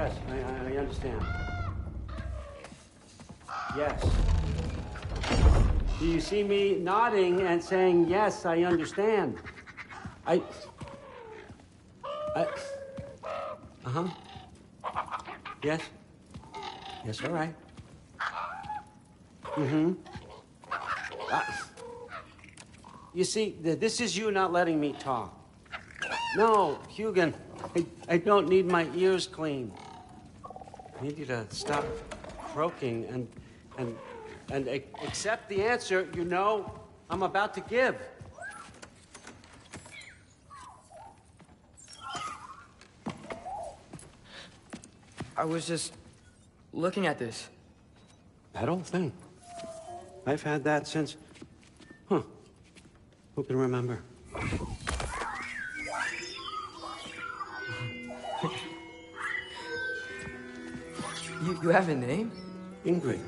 Yes, I understand. Yes. Do you see me nodding and saying, yes, I understand? Uh-huh. Yes? Yes, all right. Mm-hmm. You see, this is you not letting me talk. No, Hugin, I don't need my ears cleaned. I need you to stop croaking and accept the answer you know I'm about to give. I was just looking at this. That old thing. I've had that since... Huh. Who can remember? You have a name? Ingrid.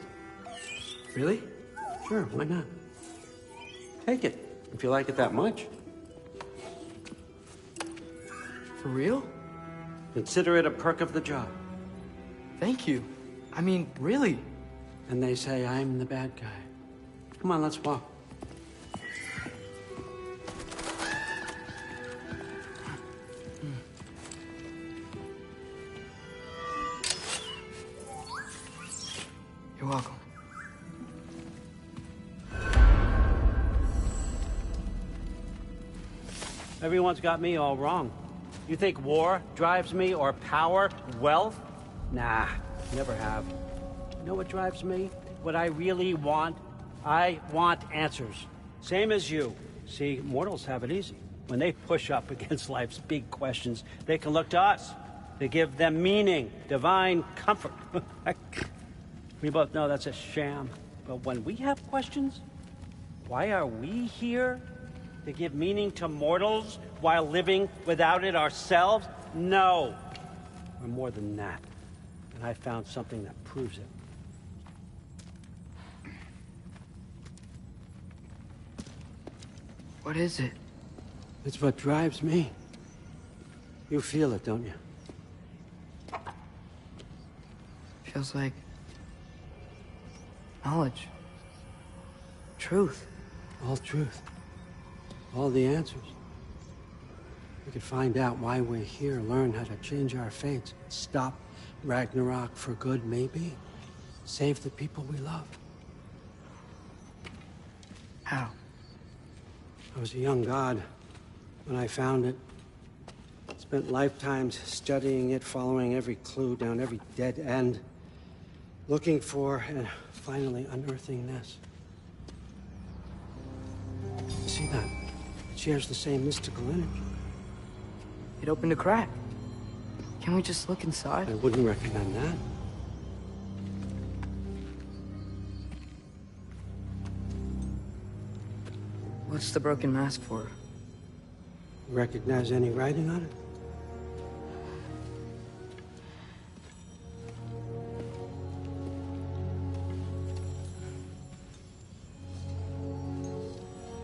Really? Sure, why not? Take it, if you like it that much. For real? Consider it a perk of the job. Thank you. I mean, really. And they say I'm the bad guy. Come on, let's walk. You're welcome. Everyone's got me all wrong. You think war drives me, or power, wealth? Nah, never have. You know what drives me? What I really want? I want answers. Same as you. See, mortals have it easy. When they push up against life's big questions, they can look to us. They give them meaning, divine comfort. We both know that's a sham. But when we have questions, why are we here? To give meaning to mortals while living without it ourselves? No. We're more than that. And I found something that proves it. What is it? It's what drives me. You feel it, don't you? Feels like knowledge. Truth. All truth. All the answers. We could find out why we're here, learn how to change our fates, stop Ragnarok for good, maybe. Save the people we love. How? I was a young god when I found it. Spent lifetimes studying it, following every clue down every dead end, looking for and finally unearthing this. You see that? It shares the same mystical energy. It opened a crack. Can we just look inside? I wouldn't recommend that. What's the broken mask for? Recognize any writing on it?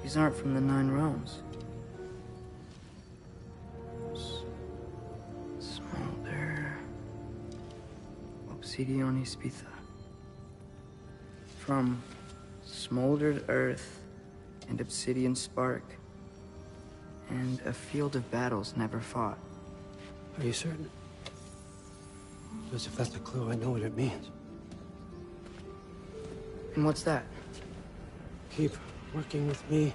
These aren't from the Nine Realms. Smolder. Obsidion Ispitha. From smoldered earth and obsidian spark. And a field of battles never fought. Are you certain? Because if that's a clue, I know what it means. And what's that? Keep working with me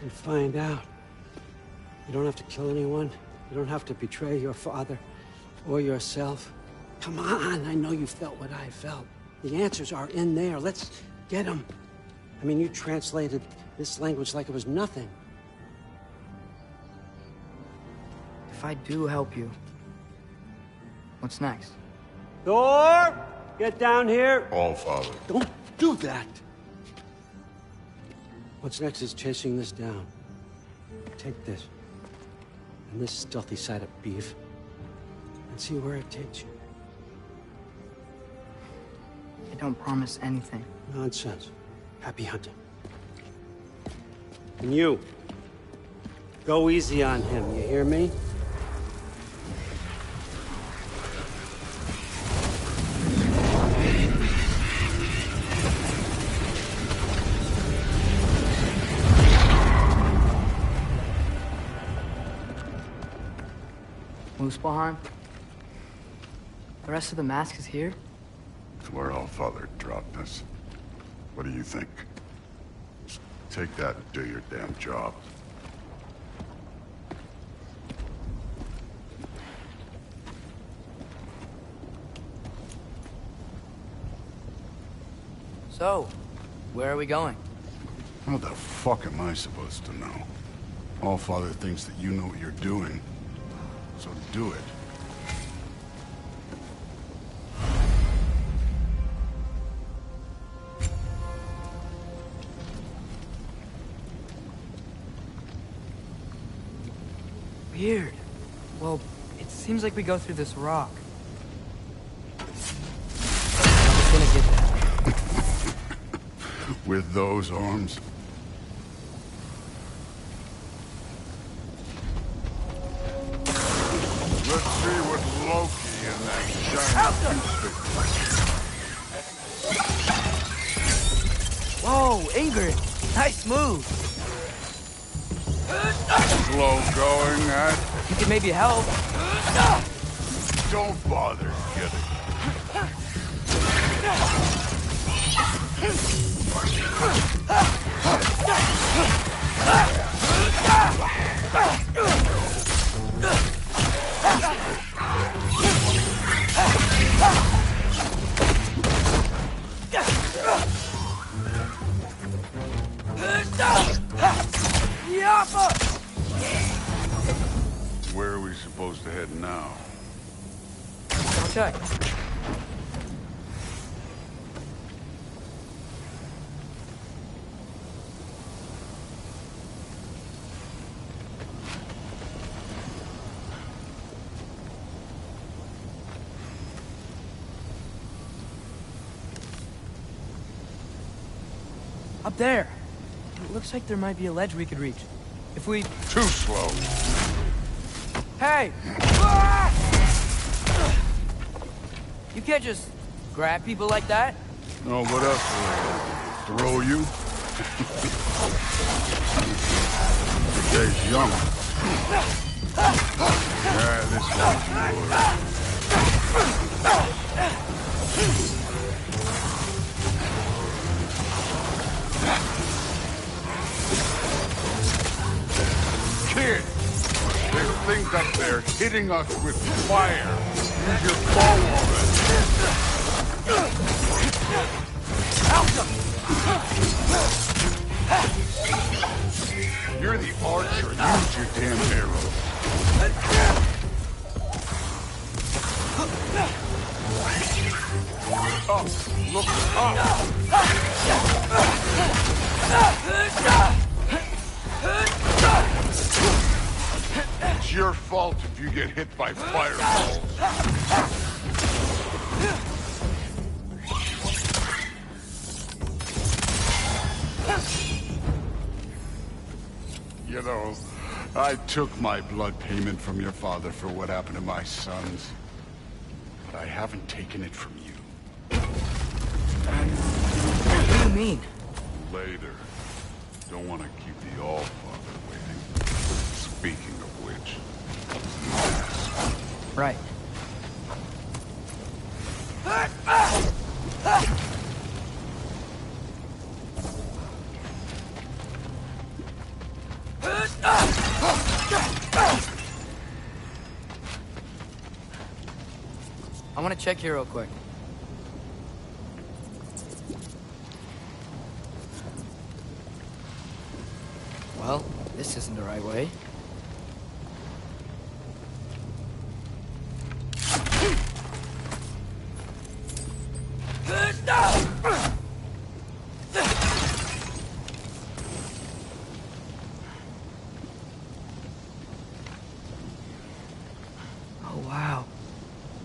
and find out. You don't have to kill anyone. You don't have to betray your father or yourself. Come on, I know you felt what I felt. The answers are in there. Let's get them. I mean, you translated this language like it was nothing. If I do help you, what's next? Thor, get down here. All, Father. Don't do that. What's next is chasing this down. Take this, and this stealthy side of beef, and see where it takes you. I don't promise anything. Nonsense. Happy hunting. And you, go easy on him, you hear me? Muspelheim? The rest of the mask is here? It's where Allfather dropped us. What do you think? Just take that and do your damn job. So, where are we going? How the fuck am I supposed to know? Allfather thinks that you know what you're doing, so do it. Weird. Well, it seems like we go through this rock. I'm just gonna get that. With those arms? Let's see what Loki and that giant Whoa, Ingrid! Nice move! slow going, that. You can maybe help. Don't bother, get it. Where are we supposed to head now? I'll check. Up there. It looks like there might be a ledge we could reach. If we... Too slow. Hey! You can't just grab people like that. Oh, what else? Throw you? The day's young. Yeah, this one's yours. Kid, there's things up there hitting us with fire. Use your bow already. You're the archer. Use your damn arrow. Up. Look up. It's your fault if you get hit by fireballs. You know, I took my blood payment from your father for what happened to my sons. But I haven't taken it from you. What do you mean? Later. Don't want to keep the Allfather waiting. Speaking of which... Right. I want to check here real quick. Well, this isn't the right way. Oh, wow.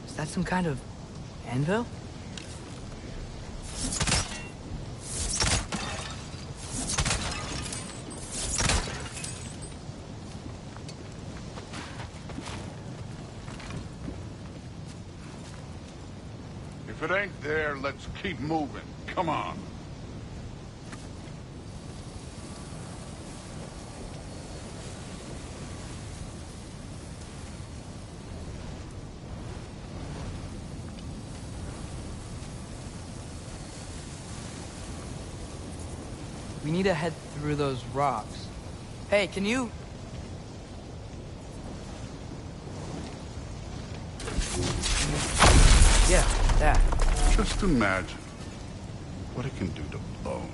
Is that some kind of anvil? If it ain't there, let's keep moving. Come on. We need to head through those rocks. Hey, can you... Yeah, that. Just imagine what it can do to bone.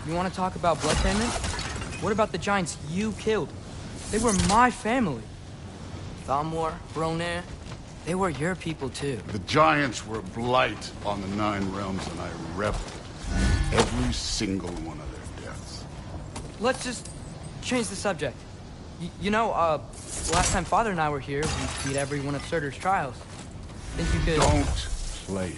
You want to talk about blood payment? What about the giants you killed? They were my family. Thamor, Bronir, they were your people too. The giants were a blight on the Nine Realms, and I reveled every single one of their deaths. Let's just change the subject. Last time Father and I were here, we beat every one of Surtur's trials. Think you could... Don't play me.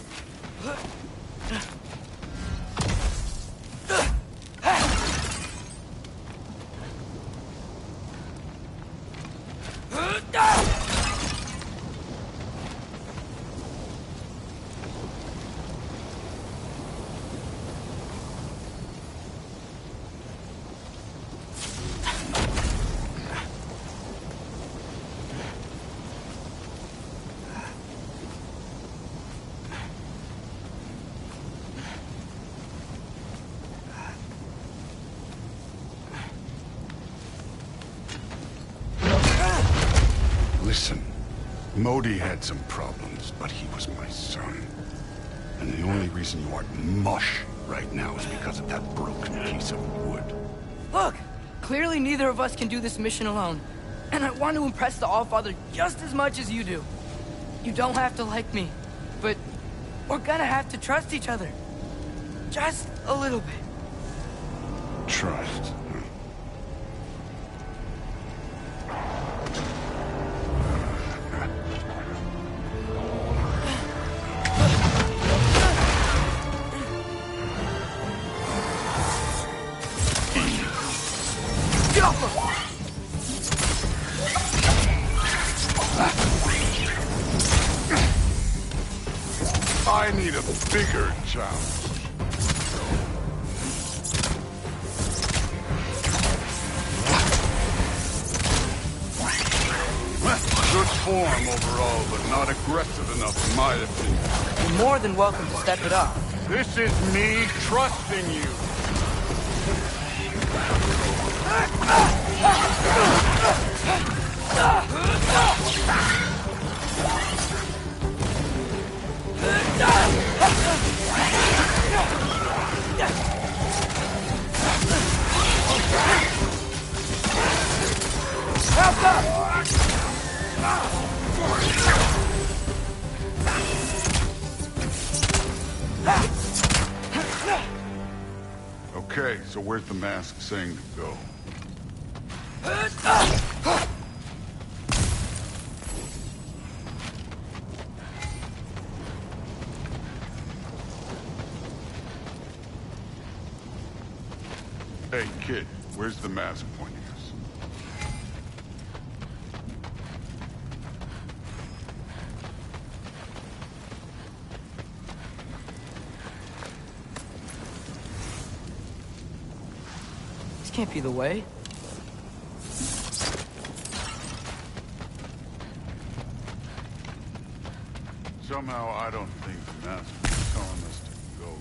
Listen, Modi had some problems, but he was my son. And the only reason you aren't mush right now is because of that broken piece of wood. Look! Clearly neither of us can do this mission alone. And I want to impress the Allfather just as much as you do. You don't have to like me, but we're gonna have to trust each other. Just a little bit. Trust. I need a bigger challenge. Good form overall, but not aggressive enough in my opinion. You're more than welcome to step it up. This is me trusting you. Okay, so where's the mask saying to go? Kid, where's the mask pointing us? This can't be the way. Somehow, I don't think the mask is telling us to go here.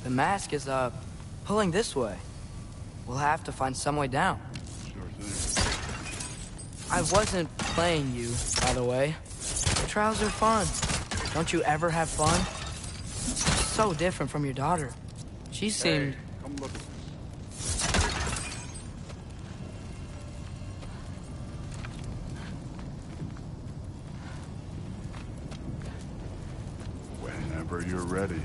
The mask is, pulling this way. We'll have to find some way down. Sure thing. I wasn't playing you, by the way. The trials are fun. Don't you ever have fun? So different from your daughter. She seemed... Hey, come look at this. Whenever you're ready.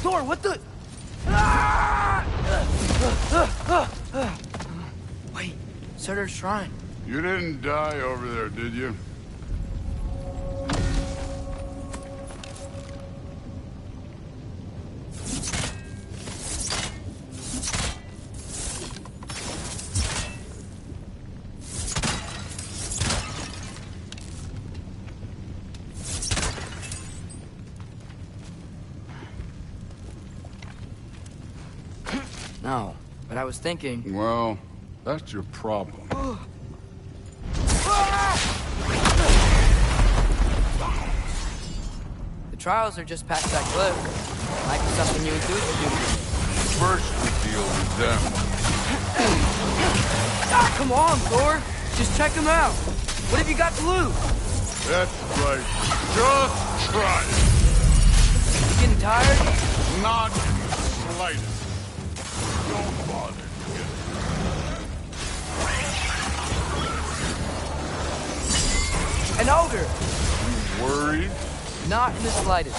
Thor, what the... Wait, Surtur's shrine. You didn't die over there, did you? No, but I was thinking... Well, that's your problem. The trials are just past that cliff. Might be something you and Dude could do. First, we deal with them. Come on, Thor! Just check them out! What have you got to lose? That's right. Just try it. You getting tired? Not in the slightest. Don't bother. An ogre! Worried? Not in the slightest.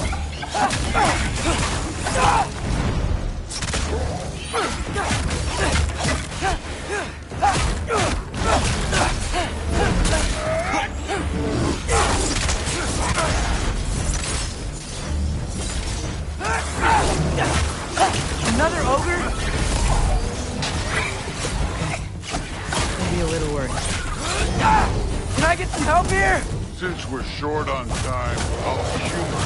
Another ogre? Maybe a little worried. Can I get some help here? Since we're short on time, I'll humor.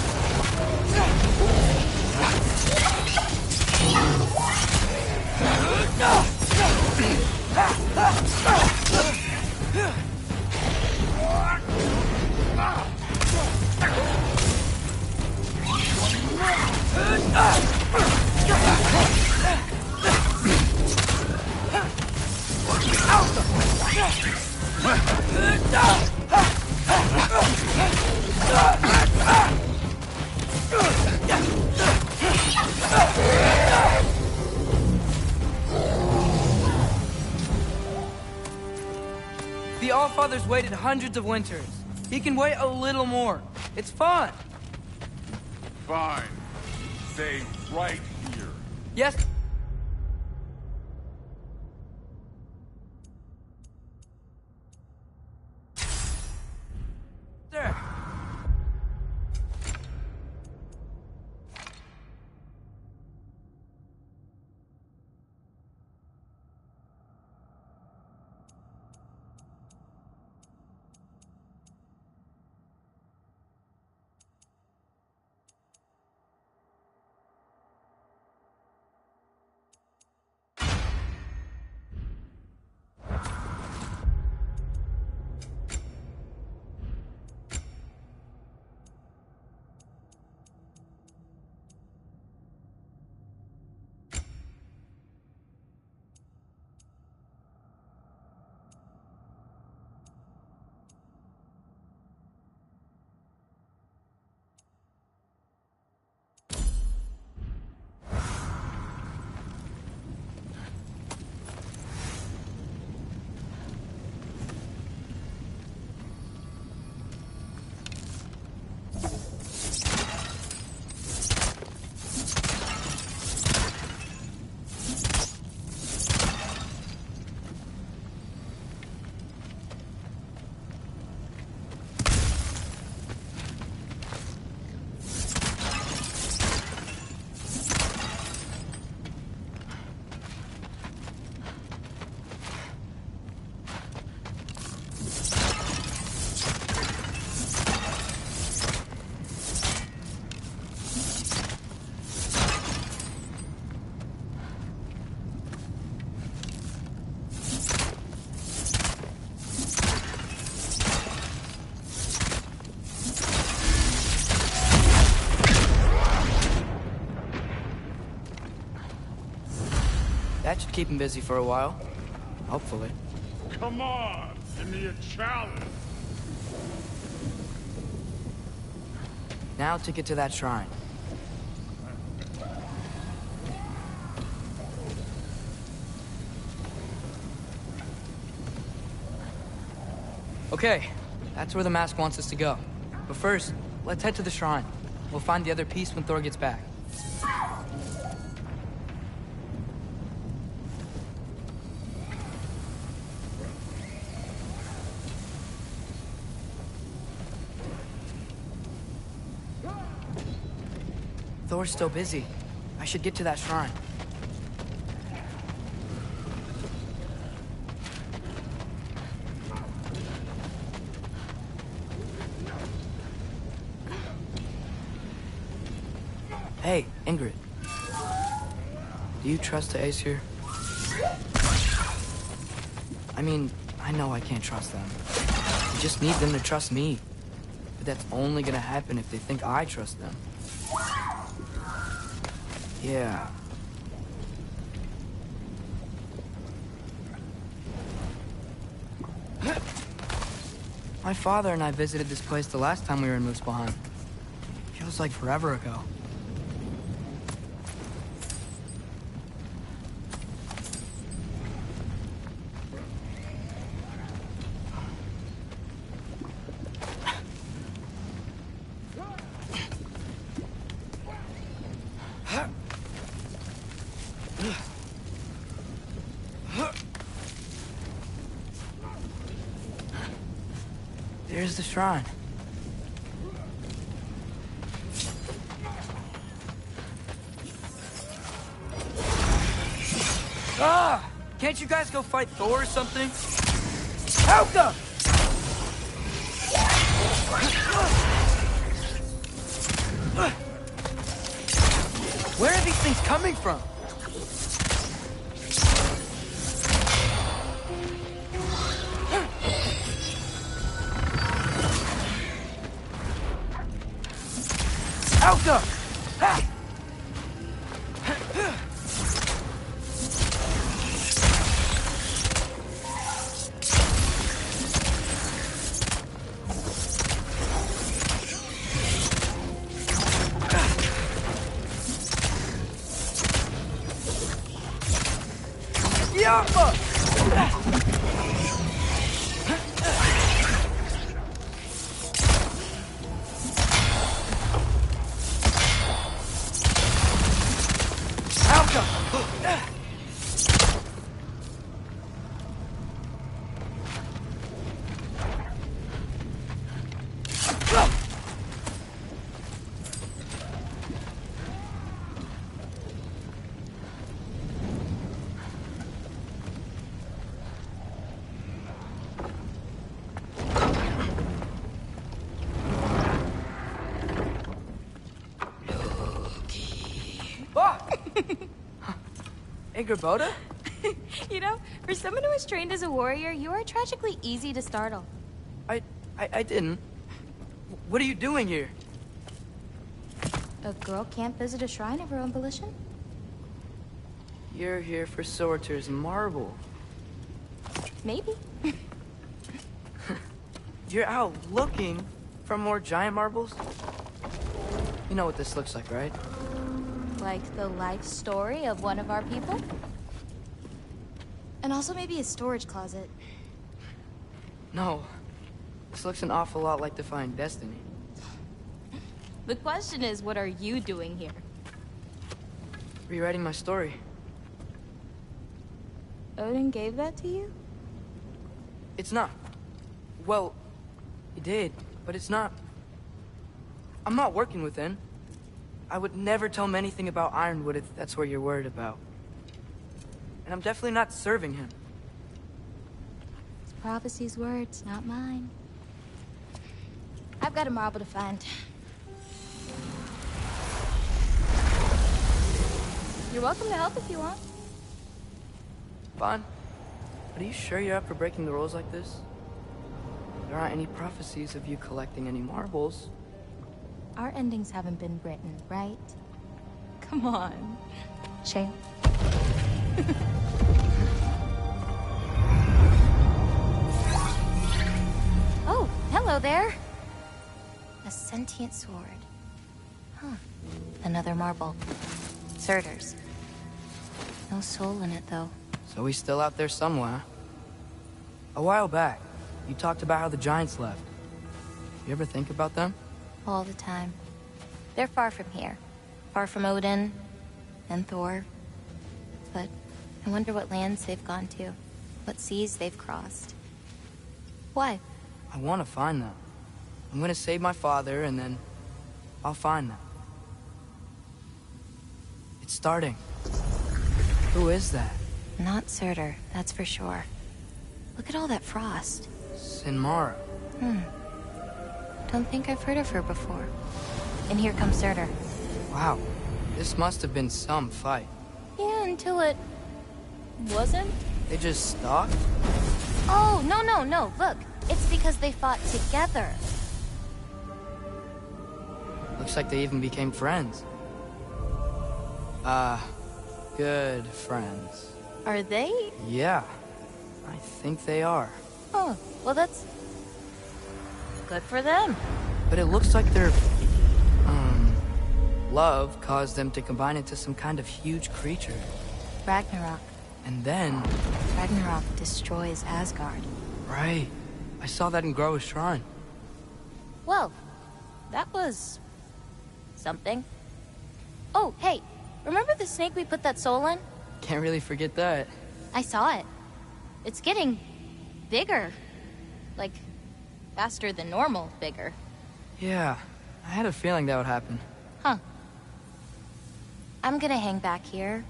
The Allfather's waited hundreds of winters. He can wait a little more. It's fun. Fine. Stay right here. Yes. Sir. That should keep him busy for a while. Hopefully. Come on, give me a challenge. Now to get to that shrine. Okay, that's where the mask wants us to go. But first, let's head to the shrine. We'll find the other piece when Thor gets back. Thor's still busy. I should get to that shrine. Hey, Ingrid. Do you trust the Aesir? I mean, I know I can't trust them. I just need them to trust me. But that's only gonna happen if they think I trust them. Yeah. My father and I visited this place the last time we were in Muspelheim. Feels like forever ago. There's the shrine. Ah! Can't you guys go fight Thor or something? Help them! Where are these things coming from? Alka! Ha! Yapma! Boda? You know, for someone who was trained as a warrior, you are tragically easy to startle. I didn't. What are you doing here? A girl can't visit a shrine of her own volition? You're here for Sorcerer's marble. Maybe. You're out looking for more giant marbles? You know what this looks like, right? Like the life story of one of our people? And also maybe a storage closet. No. This looks an awful lot like Defying Destiny. The question is, what are you doing here? Rewriting my story. Odin gave that to you? It's not. Well, he did, but it's not. I'm not working with him. I would never tell him anything about Ironwood if that's what you're worried about. And I'm definitely not serving him. It's prophecy's words, not mine. I've got a marble to find. You're welcome to help if you want. Fine. But are you sure you're up for breaking the rules like this? There aren't any prophecies of you collecting any marbles. Our endings haven't been written, right? Come on. Shale. Hello there. A sentient sword. Huh. Another marble. Surtur's. No soul in it, though. So he's still out there somewhere. A while back, you talked about how the giants left. You ever think about them? All the time. They're far from here. Far from Odin and Thor. But I wonder what lands they've gone to. What seas they've crossed. Why? I want to find them. I'm gonna save my father, and then I'll find them. It's starting. Who is that? Not Surtur, that's for sure. Look at all that frost. Sinmara. Don't think I've heard of her before. And here comes Surtur. Wow. This must have been some fight. Yeah, until it... wasn't? They just stalked? Oh, no. Look, it's because they fought together. Looks like they even became friends. Good friends. Are they? Yeah, I think they are. Oh, well that's... good for them. But it looks like their, love caused them to combine into some kind of huge creature. Ragnarok. And then... Ragnarok destroys Asgard. Right. I saw that in Groa's shrine. Well, that was... something. Oh, hey, remember the snake we put that soul in? Can't really forget that. I saw it. It's getting... bigger. Like, faster than normal bigger. Yeah, I had a feeling that would happen. Huh. I'm gonna hang back here.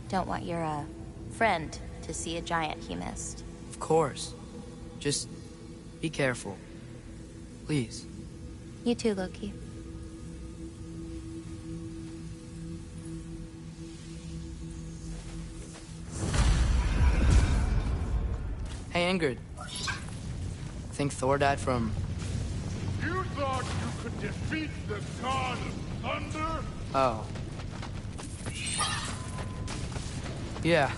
Don't want your, friend to see a giant he missed. Of course. Just be careful. Please. You too, Loki. Hey, Ingrid. Think Thor died from... You thought you could defeat the god of thunder? Oh. Yeah,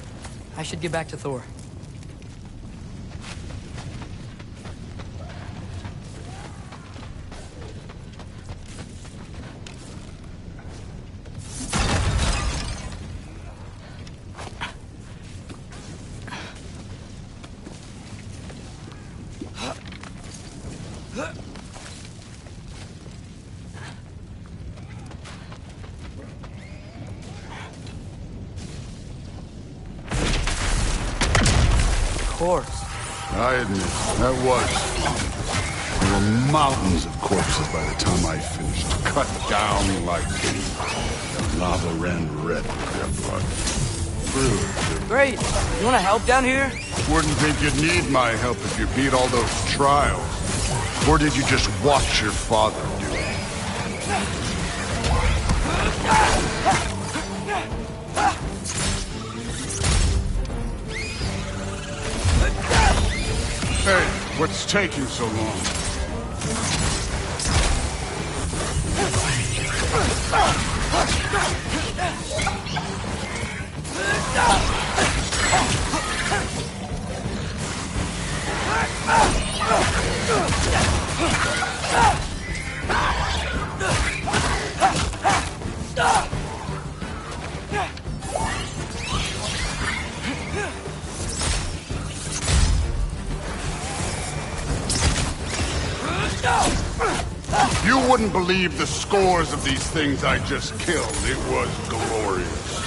I should get back to Thor. I admit, that was fun. There were mountains of corpses by the time I finished. Cut down like lava ran red with their blood. True. Great! You wanna help down here? Wouldn't think you'd need my help if you beat all those trials. Or did you just watch your father do it? Hey, what's taking so long? You wouldn't believe the scores of these things I just killed. It was glorious.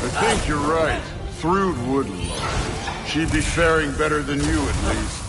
I think you're right. Thrud wouldn't. She'd be faring better than you, at least.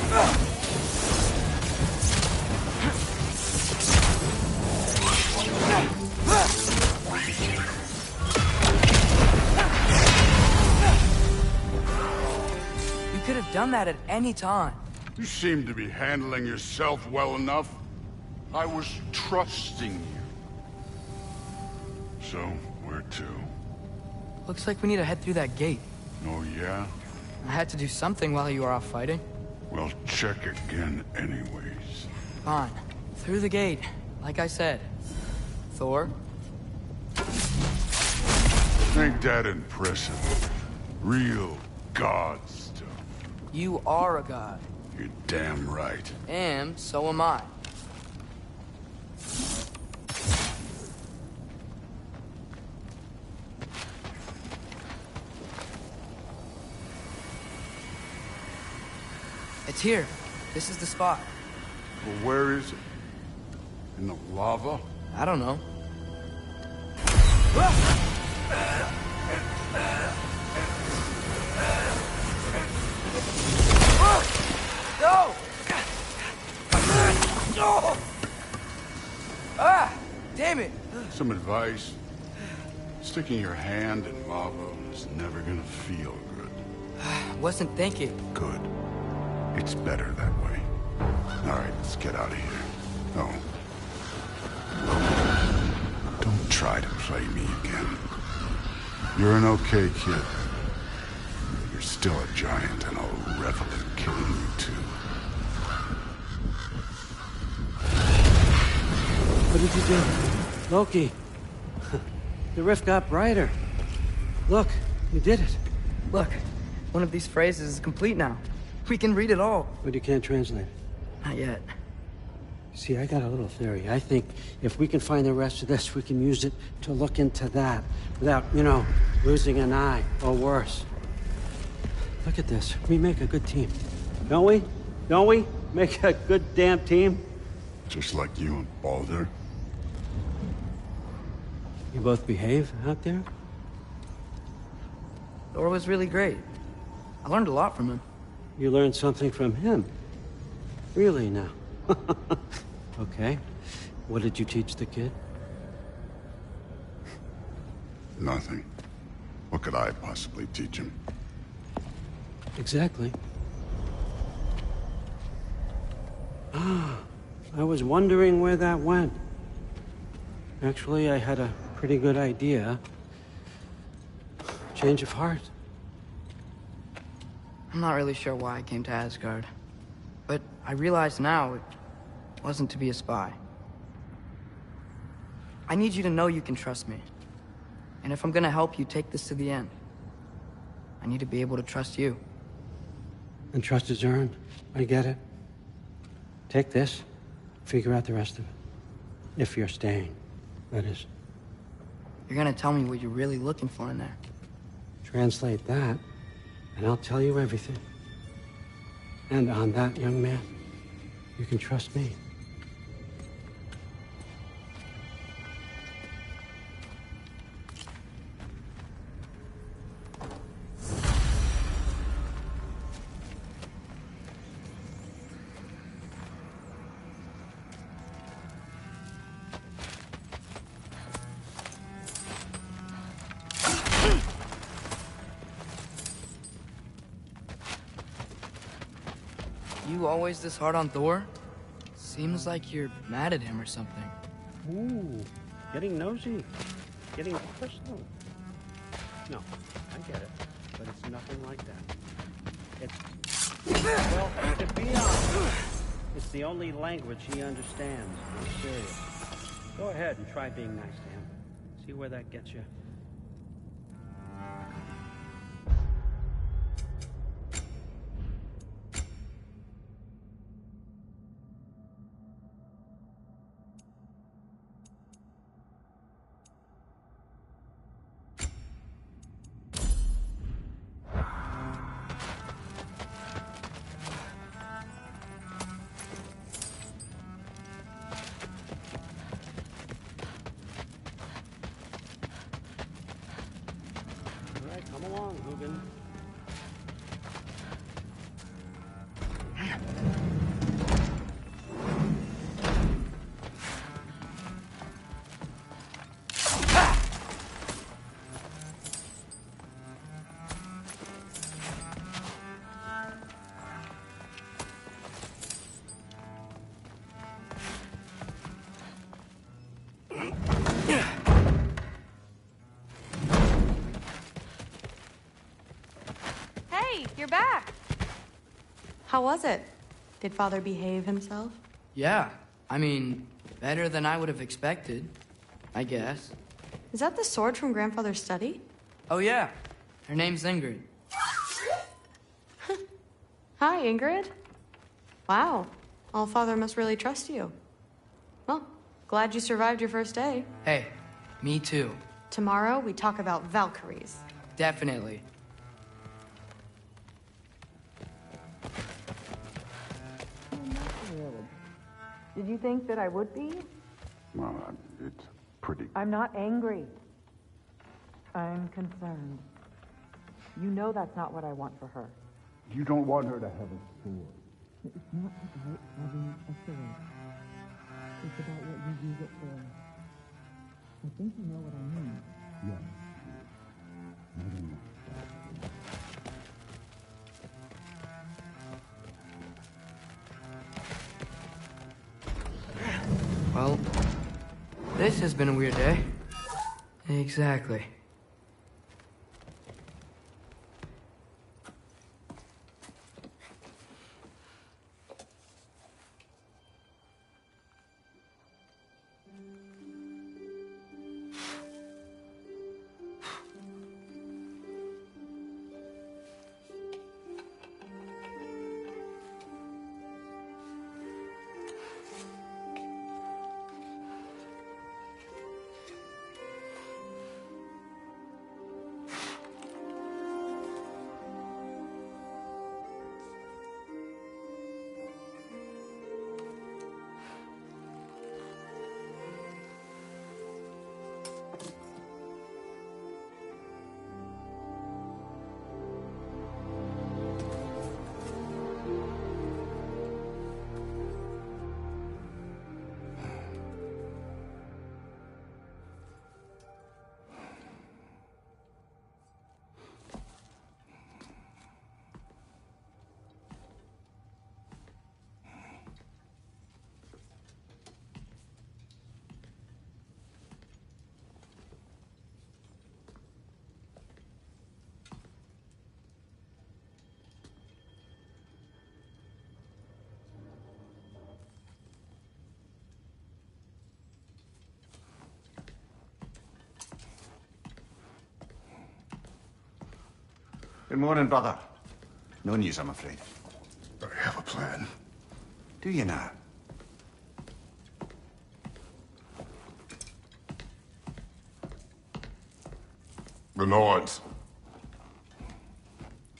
You could have done that at any time. You seem to be handling yourself well enough. I was trusting you. So, where to? Looks like we need to head through that gate. Oh, yeah? I had to do something while you were off fighting. Well, check again anyways. Fine. Through the gate, like I said. Thor? Ain't that impressive? Real god stuff. You are a god. You're damn right. And so am I. It's here. This is the spot. Well, where is it? In the lava? I don't know. No! No! Ah! Damn it! Some advice? Sticking your hand in lava is never gonna feel good. Wasn't thinking. Good. It's better that way. Alright, let's get out of here. Oh. Don't try to play me again. You're an okay kid. You're still a giant, and I'll revel in killing you too. What did you do? Loki. The rift got brighter. Look, you did it. Look, one of these phrases is complete now. We can read it all. But you can't translate it. Not yet. See, I got a little theory. I think if we can find the rest of this, we can use it to look into that without, losing an eye or worse. Look at this. We make a good team. Don't we? Don't we? Make a good damn team? Just like you and Baldur. You both behave out there? Thor was really great. I learned a lot from him. You learned something from him? Really now? Okay. What did you teach the kid? Nothing. What could I possibly teach him? Exactly. Ah, I was wondering where that went. Actually, I had a pretty good idea. Change of heart. I'm not really sure why I came to Asgard. But I realize now it wasn't to be a spy. I need you to know you can trust me. And if I'm gonna help you take this to the end, I need to be able to trust you. And trust is earned. I get it. Take this, figure out the rest of it. If you're staying, that is. You're gonna tell me what you're really looking for in there. Translate that, and I'll tell you everything. And on that, young man, you can trust me. You always this hard on Thor? Seems like you're mad at him or something. Ooh, getting nosy, getting personal. No, I get it, but it's nothing like that. Well, to be honest, it's the only language he understands. I'm serious. Go ahead and try being nice to him. See where that gets you. Hey, you're back. How was it? Did Father behave himself? Yeah, I mean, better than I would have expected, I guess. Is that the sword from Grandfather's study? Oh yeah, her name's Ingrid. Hi, Ingrid. Wow, All-Father must really trust you. Well, glad you survived your first day. Hey, me too. Tomorrow, we talk about Valkyries. Definitely. Did you think that I would be? Well, it's pretty... I'm not angry. I'm concerned. You know that's not what I want for her. You don't want her to have a sword. It's not about having a sword. It's about what you use it for. I think you know what I mean. Yes. Well, this has been a weird day. Exactly. Good morning, brother. No news, I'm afraid. I have a plan. Do you now? The Norns.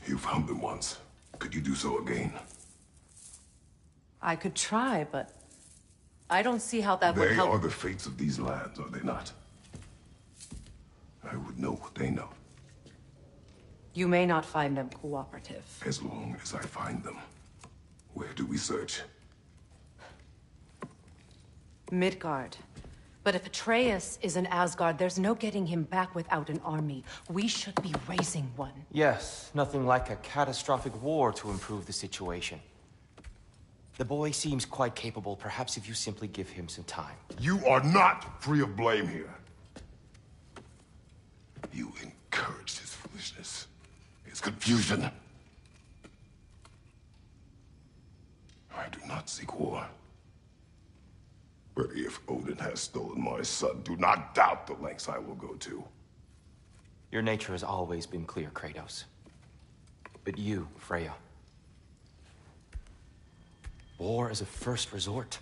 You found them once. Could you do so again? I could try, but I don't see how that would They help. are the fates of these lands, are they not? I would know what they know, You may not find them cooperative. as long as I find them. Where do we search? Midgard. But if Atreus is in Asgard, there's no getting him back without an army. We should be raising one. Yes, nothing like a catastrophic war to improve the situation. The boy seems quite capable. Perhaps if you simply give him some time. You are not free of blame here. You encouraged his foolishness, his confusion. I do not seek war. But if Odin has stolen my son, do not doubt the lengths I will go to. Your nature has always been clear, Kratos. But you, Freya. War is a first resort.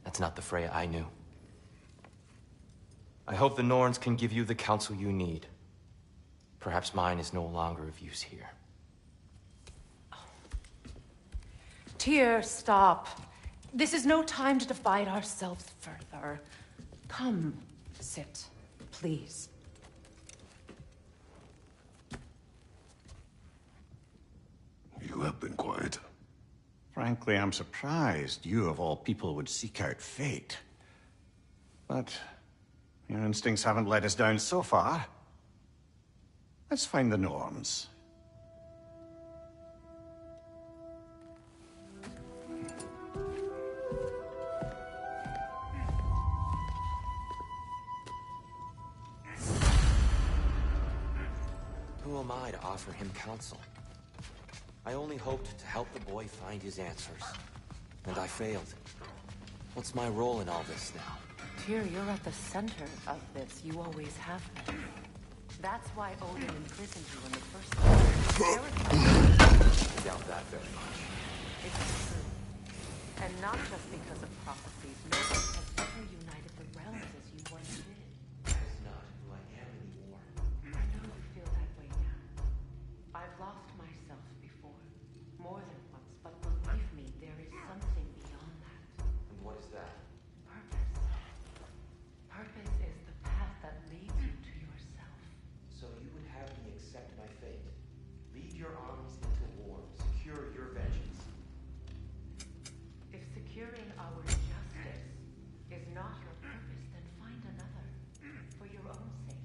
That's not the Freya I knew. I hope the Norns can give you the counsel you need. Perhaps mine is no longer of use here. Tyr, stop. This is no time to divide ourselves further. Come, sit, please. You have been quiet. Frankly, I'm surprised you, of all people, would seek out fate. But your instincts haven't let us down so far. Let's find the Norns. Who am I I to offer him counsel? I only hoped to help the boy find his answers. And I failed. What's my role in all this now? Tyr, you're at the center of this. You always have been. That's why Odin imprisoned you in the first place. I doubt that very much. It's true. And not just because of prophecies. No one has ever united the realms as you once did. That is not who I am anymore. I know you feel that way now. I've lost myself before. More than once, but believe me, there is something beyond that. And what is that? Purpose. Purpose is the path that leads you to yourself. So you would have me accept my fate? Lead your armies into war, secure your vengeance. If securing our justice is not your purpose, then find another. For your own sake.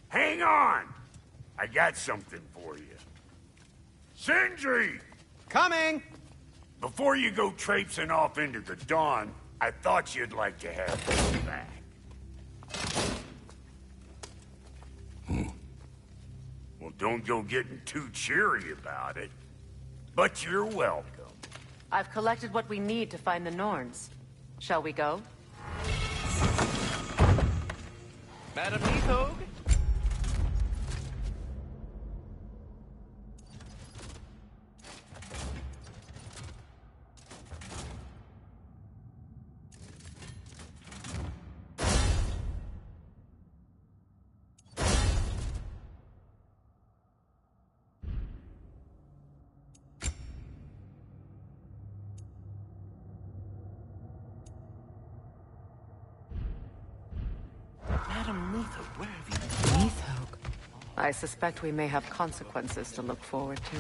Hang on! I got something for you. Sindri! Coming! Before you go traipsing off into the dawn, I thought you'd like to have this back. Well, don't go getting too cheery about it. But you're welcome. I've collected what we need to find the Norns. Shall we go? Madam Nithog? Madam Nithog, where have you been? Nithog. I suspect we may have consequences to look forward to.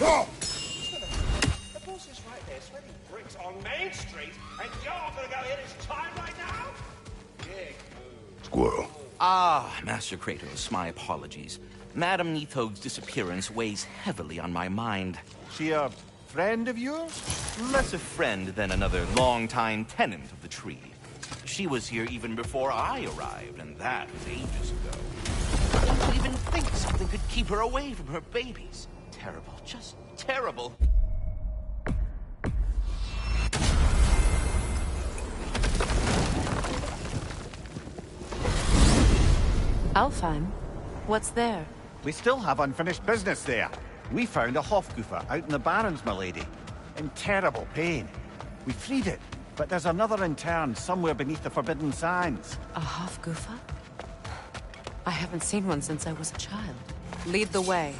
Oh! The boss is right there, sweating bricks on Main Street, and you're gonna go in his time right now? Big move. Squirrel. Ah, Master Kratos, my apologies. Madam Nithog's disappearance weighs heavily on my mind. She a friend of yours? Less a friend than another longtime tenant of the tree. She was here even before I arrived, and that was ages ago. I didn't even think something could keep her away from her babies. Terrible, just terrible. Alfheim? What's there? We still have unfinished business there. We found a Hofgufa out in the Barrens, my lady. In terrible pain. We freed it, but there's another intern somewhere beneath the Forbidden Sands. A Hofgufa? I haven't seen one since I was a child. Lead the way.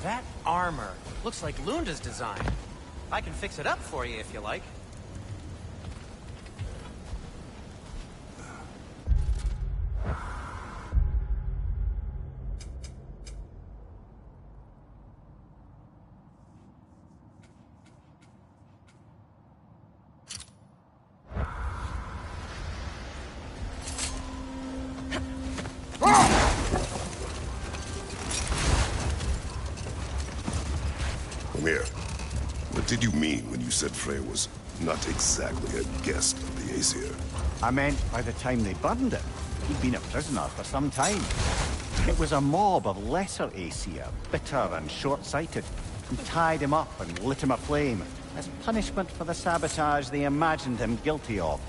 That armor looks like Lunda's design. I can fix it up for you if you like. did you mean when you said Freya was not exactly a guest of the Aesir? I meant by the time they burned him, he'd been a prisoner for some time. It was a mob of lesser Aesir, bitter and short-sighted, and tied him up and lit him aflame as punishment for the sabotage they imagined him guilty of.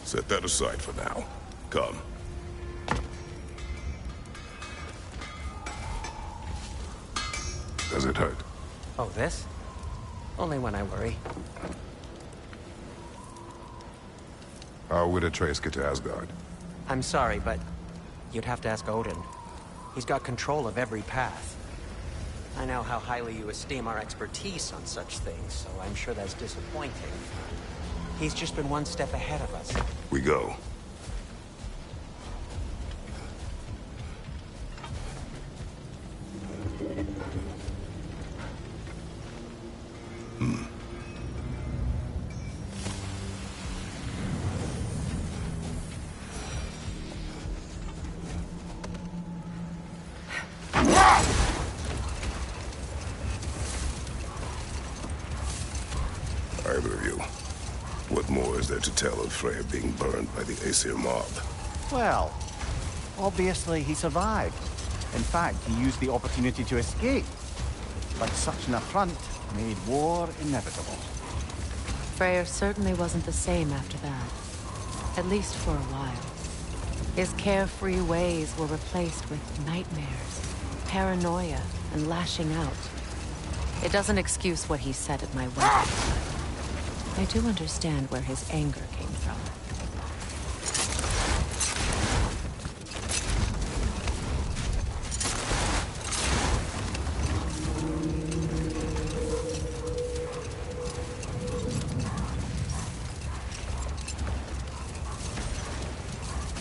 Set that aside for now. Come. Does it hurt? Oh, this? Only when I worry. How would Atreus get to Asgard? I'm sorry, but you'd have to ask Odin. He's got control of every path. I know how highly you esteem our expertise on such things, so I'm sure that's disappointing. He's just been one step ahead of us. We go. Either of you, what more is there to tell of Freya being burned by the Aesir mob? Well, obviously he survived. In fact, he used the opportunity to escape. But such an affront made war inevitable. Freyr certainly wasn't the same after that. At least for a while. His carefree ways were replaced with nightmares, paranoia, and lashing out. It doesn't excuse what he said at my wedding, but I do understand where his anger came from.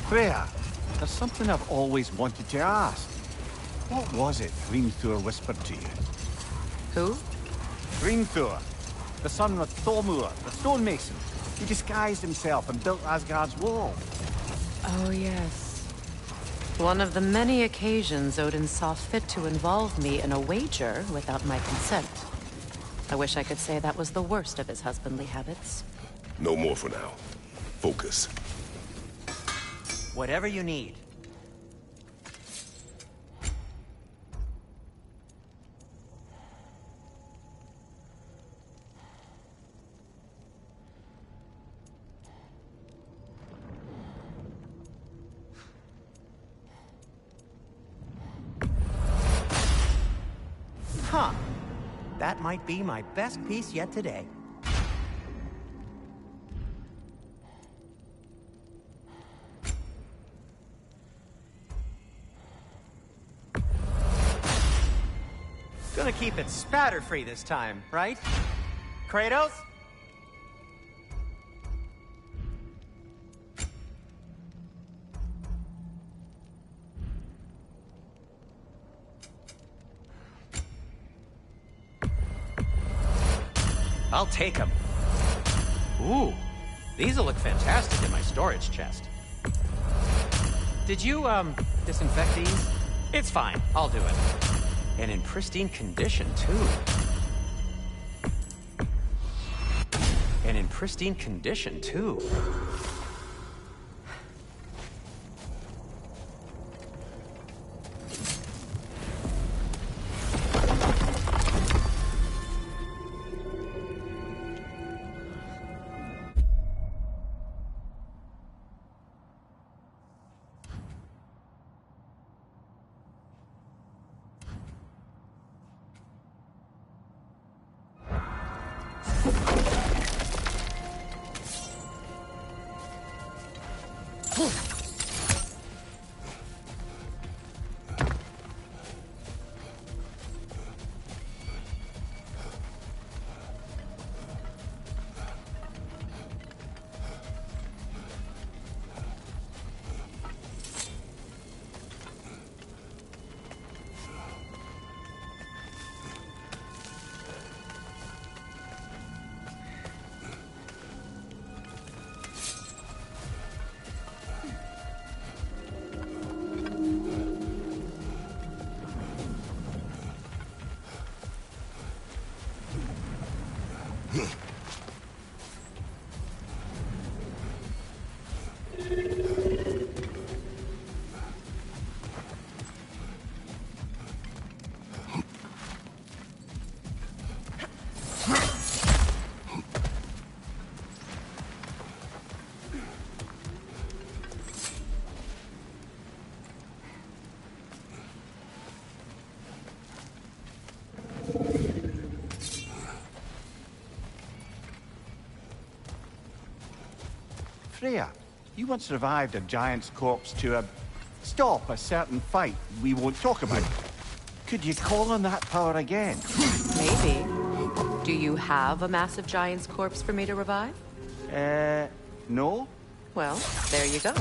Freya, there's something I've always wanted to ask. What was it Hrimthur whispered to you? Who? Hrimthur, the son of Thormur, the stonemason. He disguised himself and built Asgard's wall. Oh, yes. One of the many occasions Odin saw fit to involve me in a wager without my consent. I wish I could say that was the worst of his husbandly habits. No more for now. Focus. Whatever you need. Huh. That might be my best piece yet today. Gonna keep it spatter-free this time, right? Kratos? I'll take them. Ooh, these'll look fantastic in my storage chest. Did you, disinfect these? It's fine, I'll do it. And in pristine condition, too. And in pristine condition, too. Freya, you once revived a giant's corpse to stop a certain fight we won't talk about. Could you call on that power again? Maybe. Do you have a massive giant's corpse for me to revive? No? Well, there you go.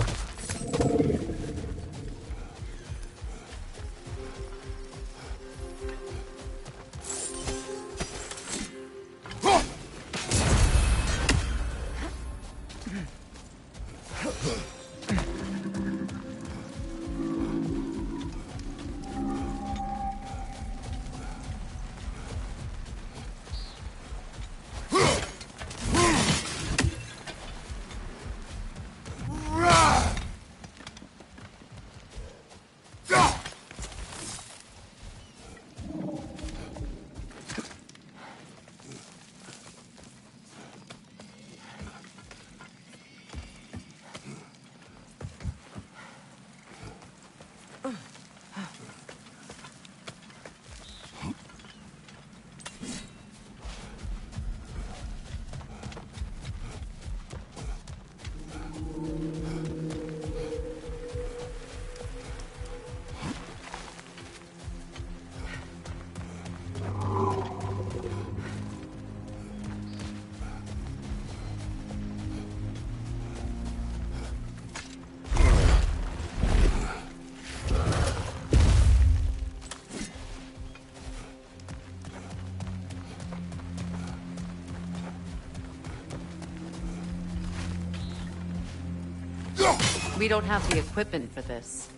We don't have the equipment for this.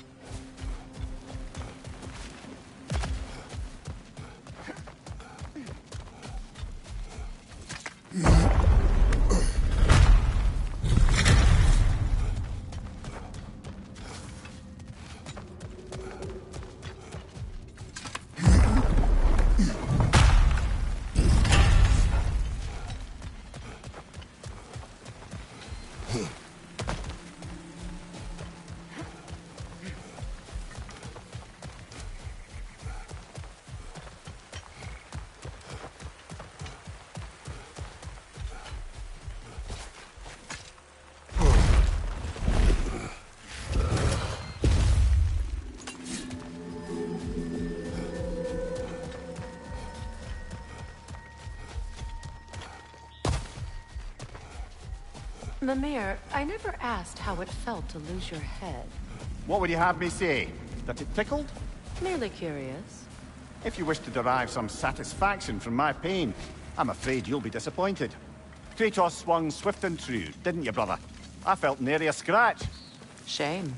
Mimir, I never asked how it felt to lose your head. What would you have me say? That it tickled? Merely curious. If you wish to derive some satisfaction from my pain, I'm afraid you'll be disappointed. Kratos swung swift and true, didn't you, brother? I felt nary a scratch. Shame.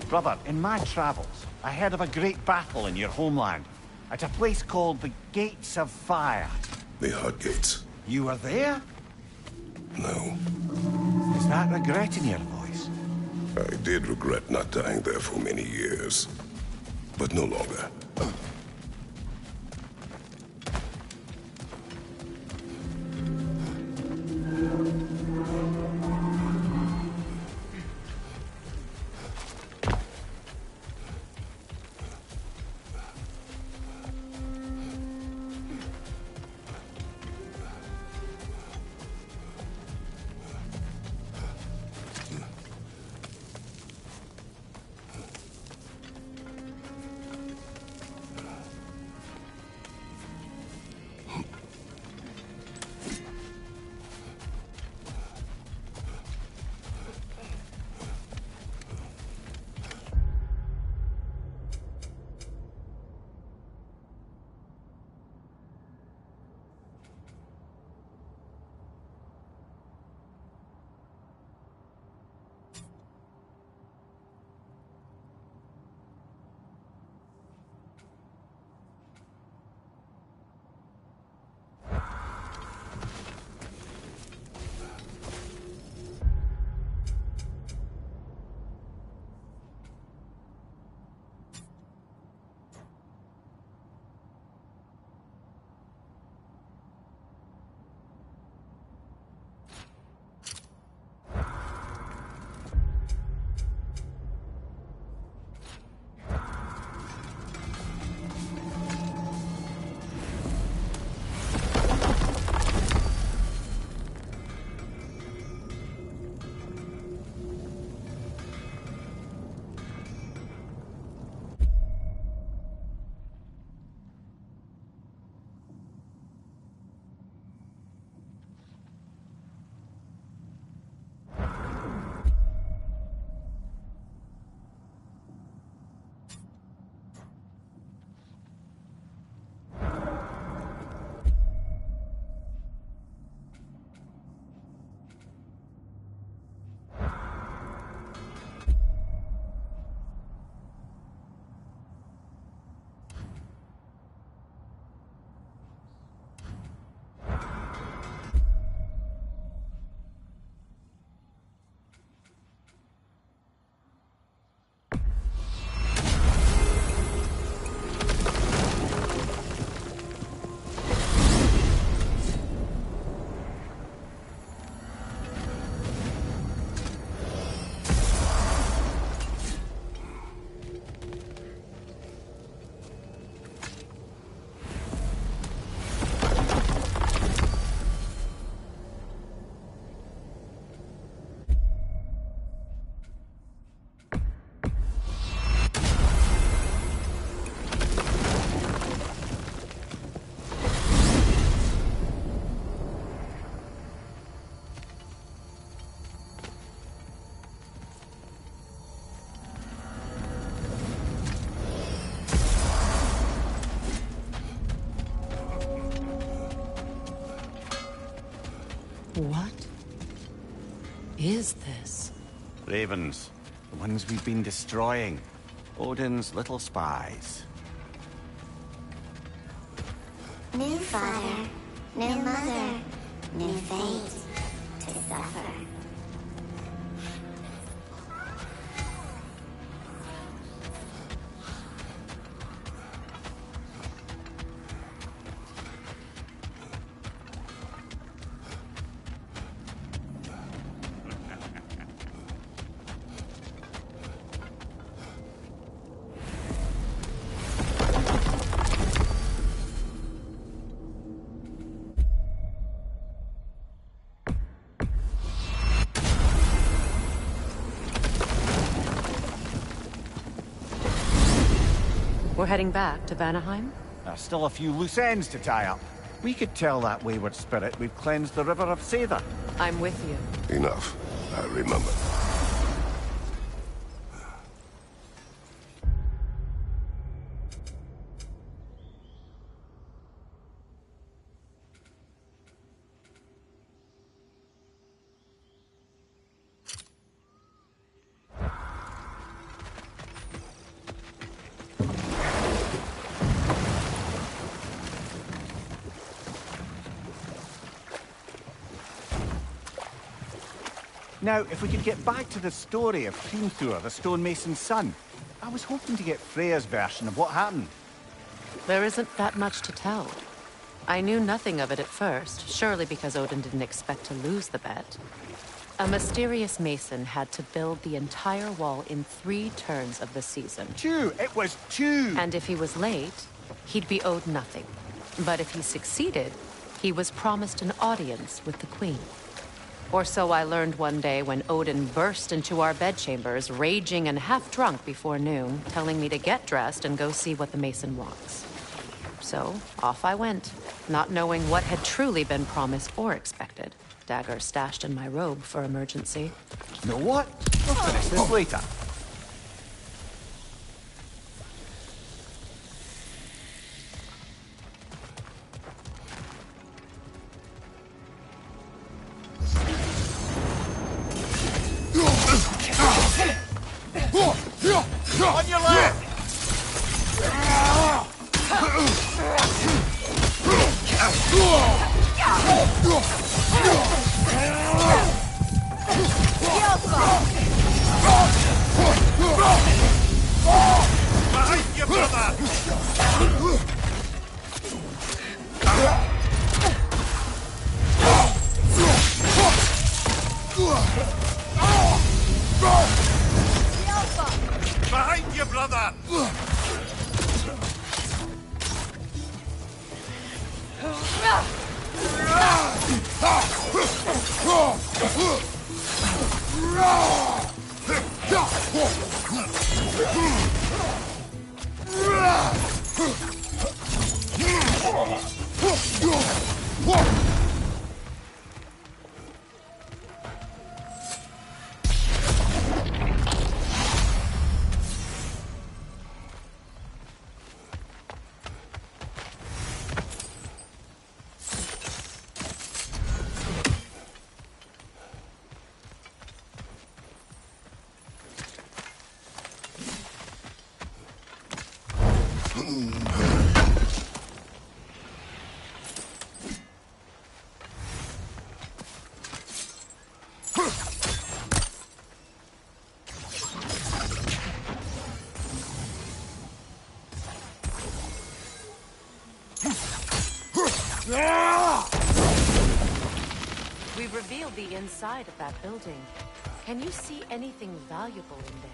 Brother, in my travels, I heard of a great battle in your homeland, at a place called the Gates of Fire. The Hut Gates. You were there? No. Is that regret in your voice? I did regret not dying there for many years, but no longer. What is this? Ravens. The ones we've been destroying. Odin's little spies. New father, new mother, new fate to suffer. We're heading back to Vanaheim? There's still a few loose ends to tie up. We could tell that wayward spirit we've cleansed the river of Seithr. I'm with you. Enough. I remember. Now, if we could get back to the story of Hrimthur, the stonemason's son. I was hoping to get Freya's version of what happened. There isn't that much to tell. I knew nothing of it at first, surely because Odin didn't expect to lose the bet. A mysterious mason had to build the entire wall in 3 turns of the season. 2! It was 2! And if he was late, he'd be owed nothing. But if he succeeded, he was promised an audience with the queen. Or so I learned one day when Odin burst into our bedchambers, raging and half-drunk before noon, telling me to get dressed and go see what the mason wants. So, off I went, not knowing what had truly been promised or expected. Dagger stashed in my robe for emergency. You know what? We'll finish this later. On your left! Behind you, brother! Behind you, brother! We've revealed the inside of that building. Can you see anything valuable in there?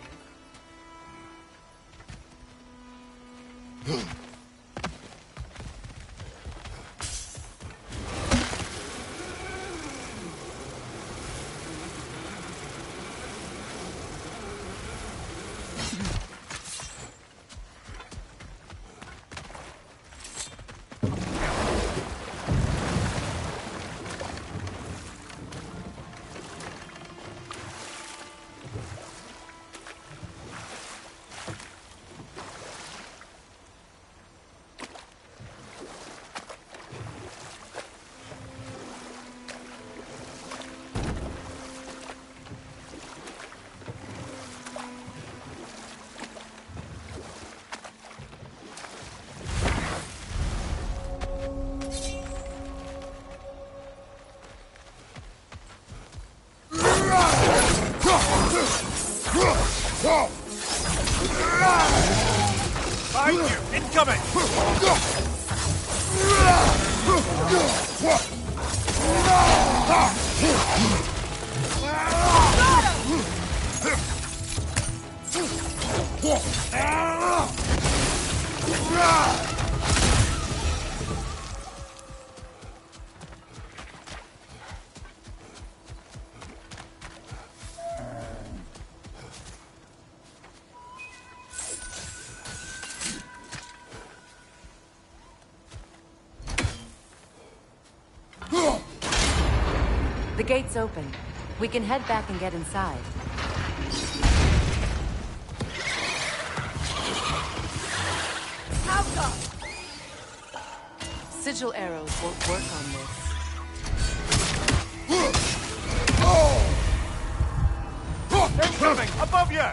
Behind you! Incoming! The gate's open. We can head back and get inside. Sigil arrows won't work on this. Incoming! Above you!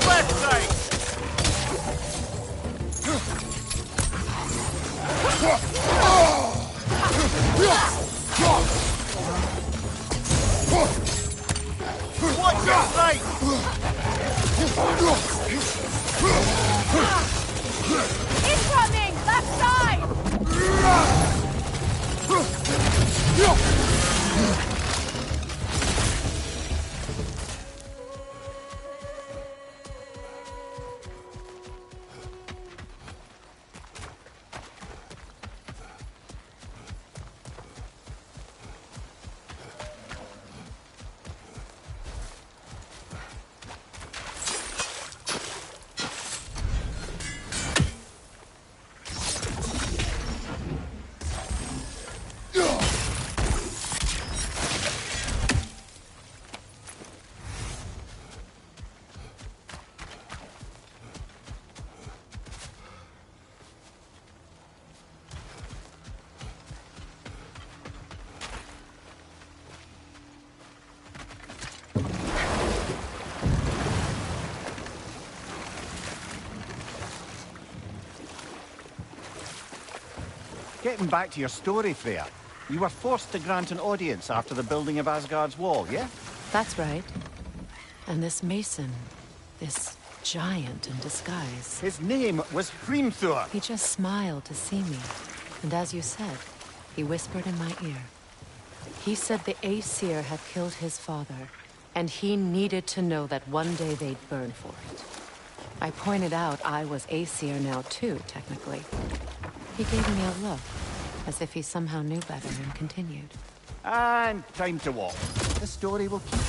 Left side! Watch your sight! Incoming! Left side! Getting back to your story, Freya. You were forced to grant an audience after the building of Asgard's wall, yeah? That's right. And this mason, this giant in disguise. His name was Hrimthur. He just smiled to see me. And as you said, he whispered in my ear. He said the Aesir had killed his father, and he needed to know that one day they'd burn for it. I pointed out I was Aesir now too, technically. He gave me a look, as if he somehow knew better, and continued. And time to walk. The story will keep.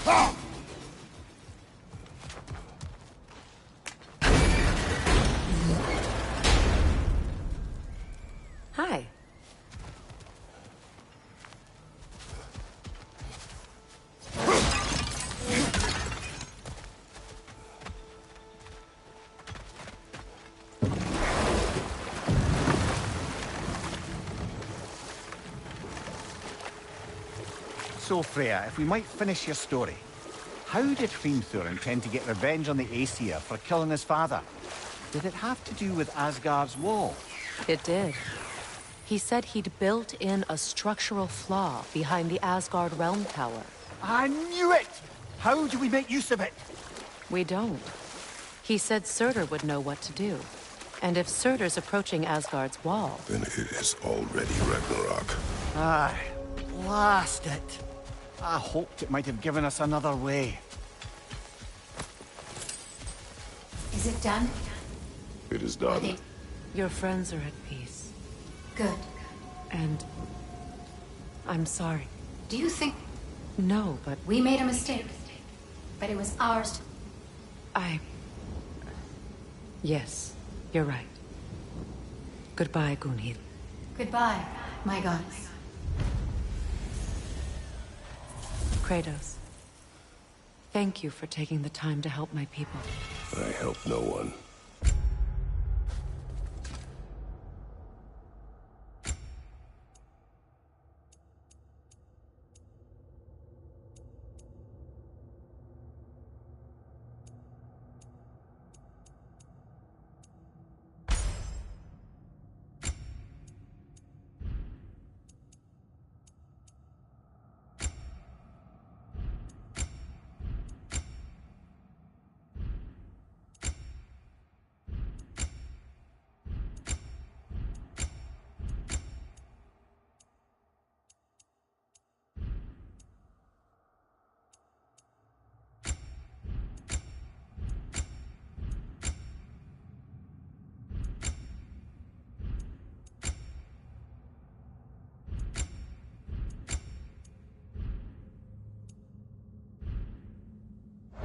Hi. So, Freya, if we might finish your story. How did Hrimthur intend to get revenge on the Aesir for killing his father? Did it have to do with Asgard's wall? It did. He said he'd built in a structural flaw behind the Asgard Realm Tower. I knew it! How do we make use of it? We don't. He said Surtur would know what to do. And if Surtur's approaching Asgard's wall... Then it is already Ragnarok. Aye, blast it! I hoped it might have given us another way. Is it done? It is done. Your friends are at peace. Good. And... I'm sorry. Do you think... No, but... We made a mistake. But it was ours. Yes, you're right. Goodbye, Gunhild. Goodbye, my goddess. Kratos. Thank you for taking the time to help my people. I help no one.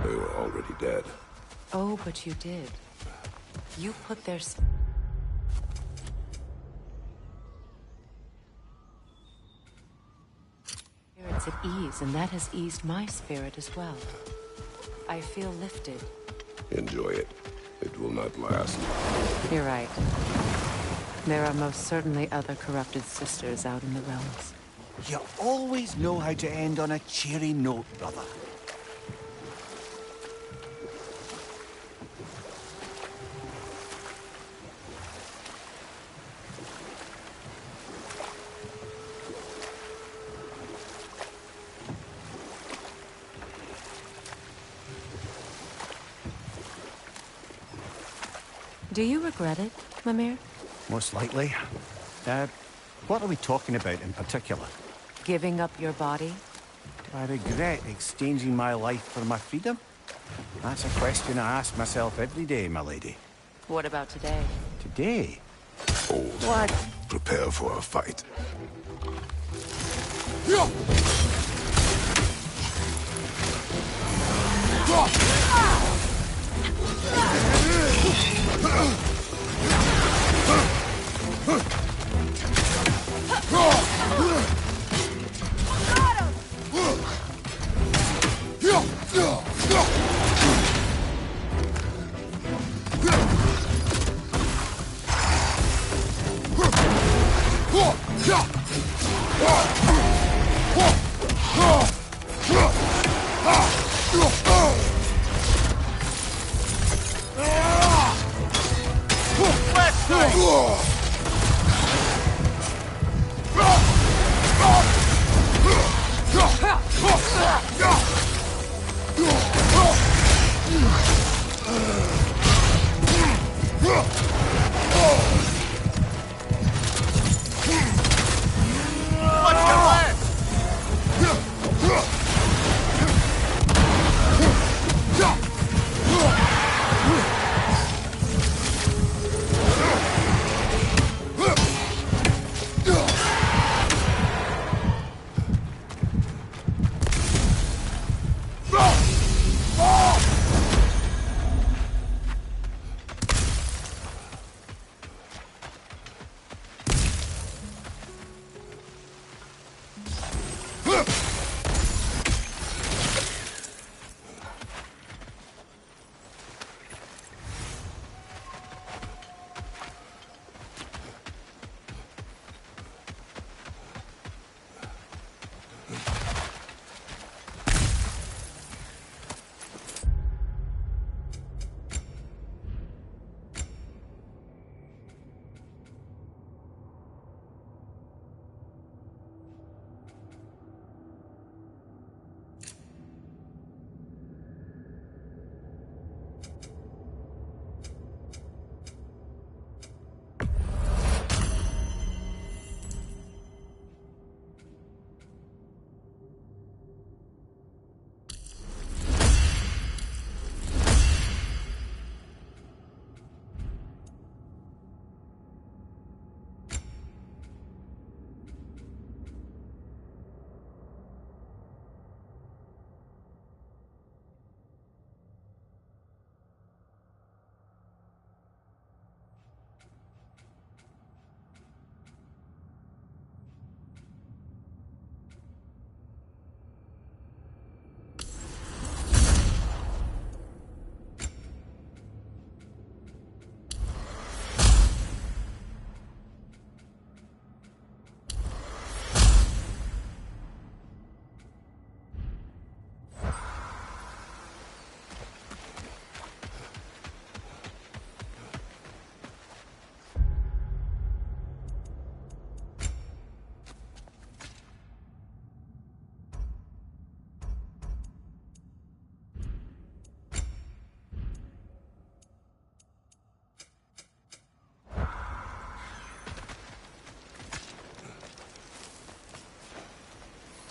They were already dead. Oh, but you did. You put their... spirits at ease, and that has eased my spirit as well. I feel lifted. Enjoy it. It will not last. You're right. There are most certainly other corrupted sisters out in the realms. You always know how to end on a cheery note, brother. Do you regret it, Mimir? Most likely. What are we talking about in particular? Giving up your body? Do I regret exchanging my life for my freedom? That's a question I ask myself every day, my lady. What about today? Today? Old. What? Prepare for a fight.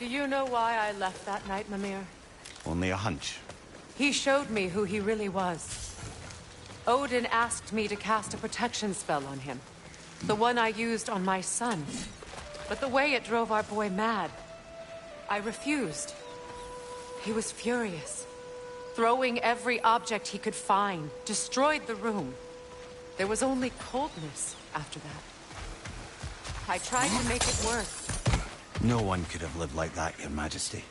Do you know why I left that night, Mimir? Only a hunch. He showed me who he really was. Odin asked me to cast a protection spell on him. The one I used on my son. But the way it drove our boy mad, I refused. He was furious. Throwing every object he could find, destroyed the room. There was only coldness after that. I tried to make it worse. No one could have lived like that, Your Majesty.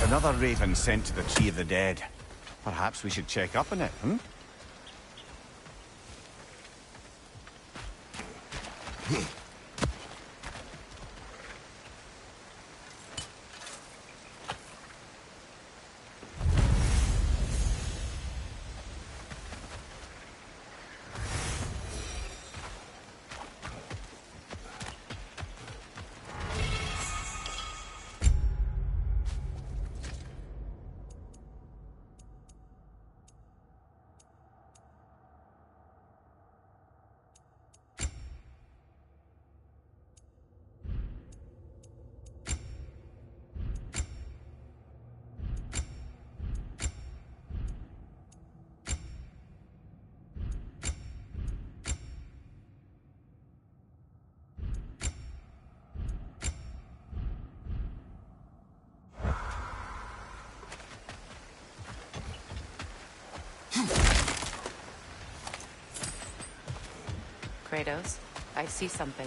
That's another raven sent to the Tree of the Dead. Perhaps we should check up on it, hmm? Kratos, I see something.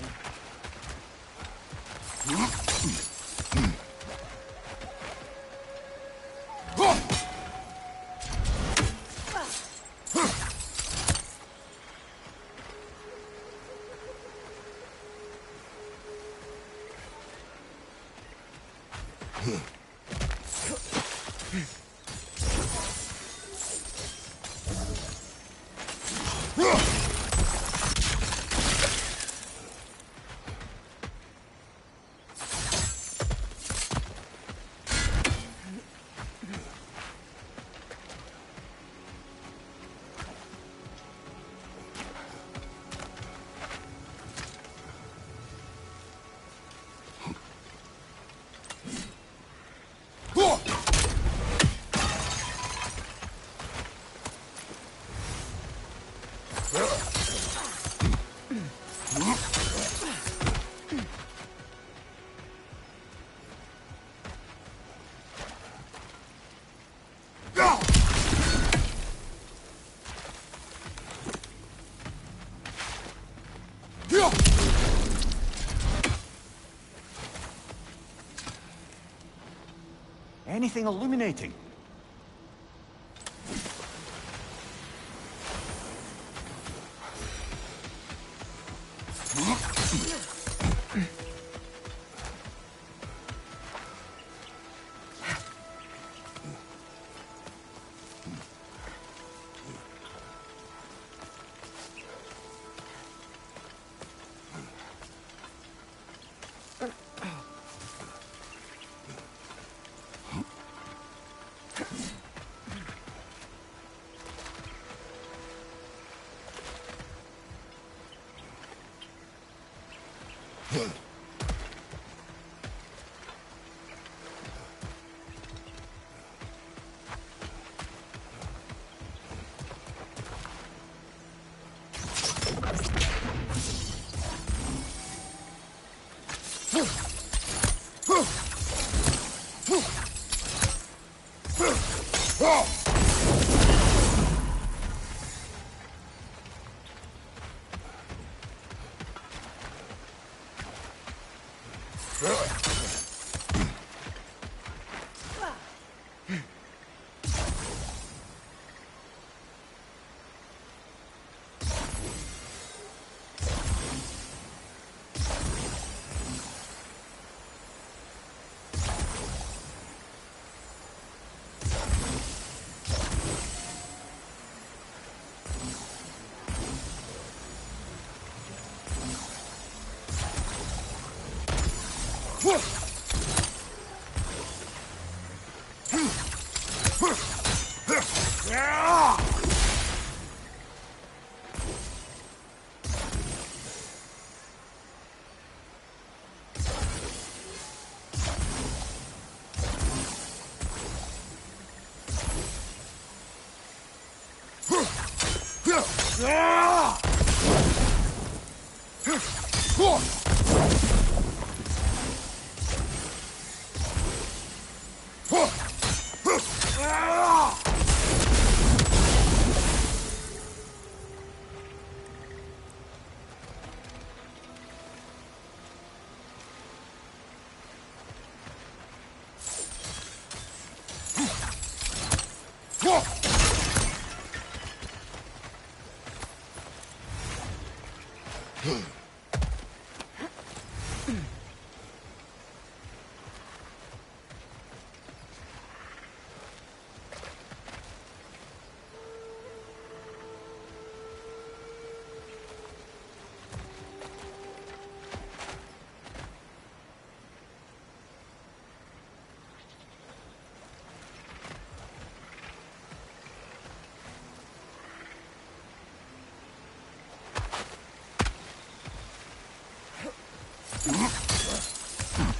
anything illuminating.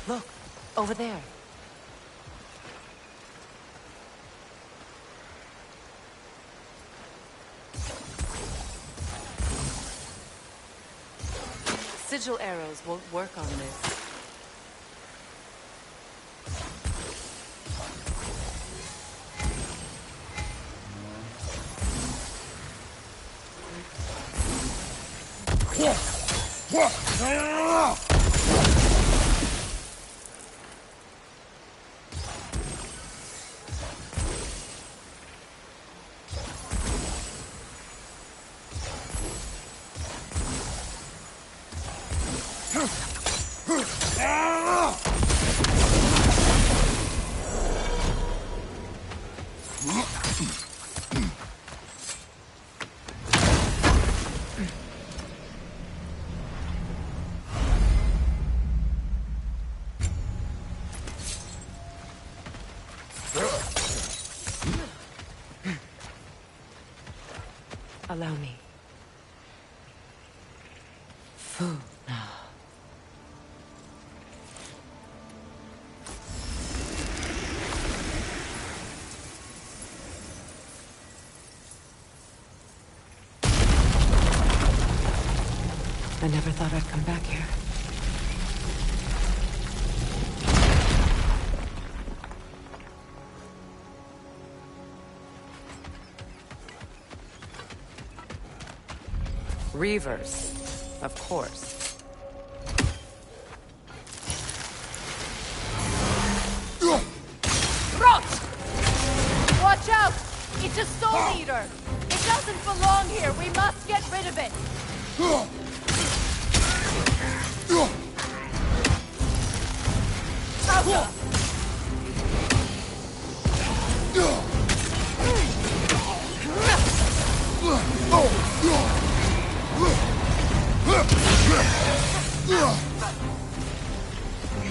Look, over there. Sigil arrows won't work on this. Allow me. Food now. I never thought I'd come back here. Reavers, of course. Rot! doesn't belong here. We must get rid of it.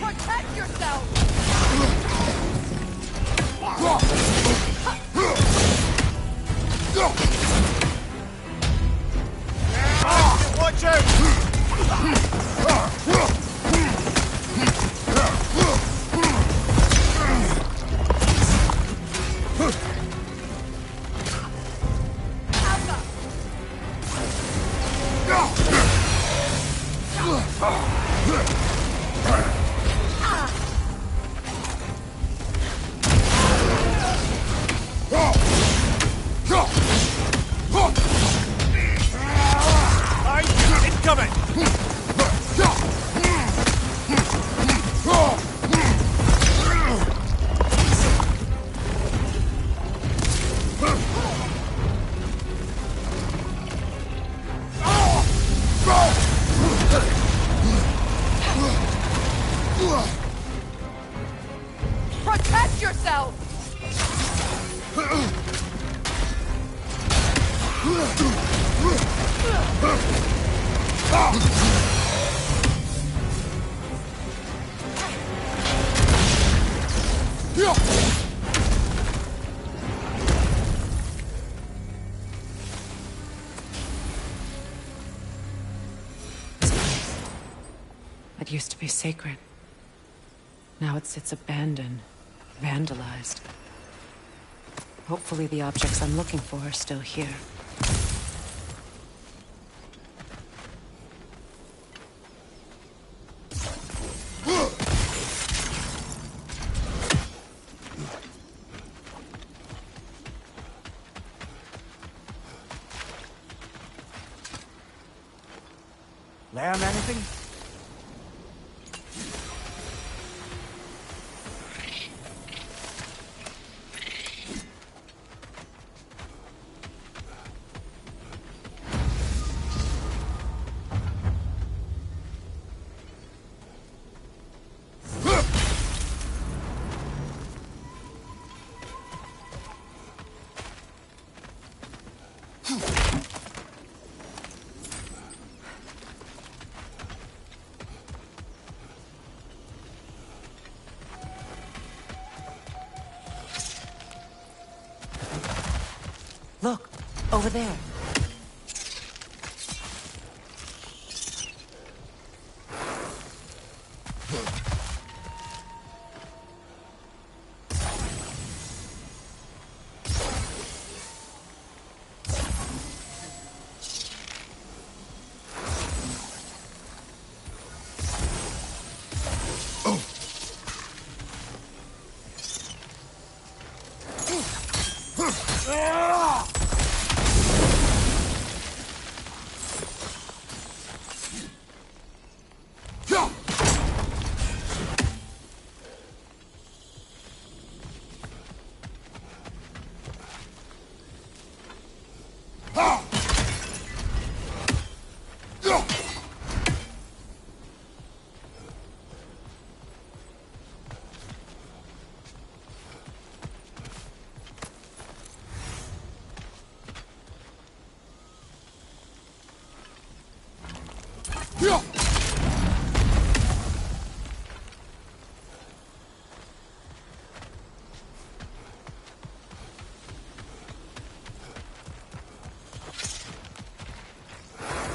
Protect yourself! Watch out! Incoming! Protect yourself! It used to be sacred. Now it sits abandoned, vandalized. Hopefully the objects I'm looking for are still here. Learn anything? Look, over there.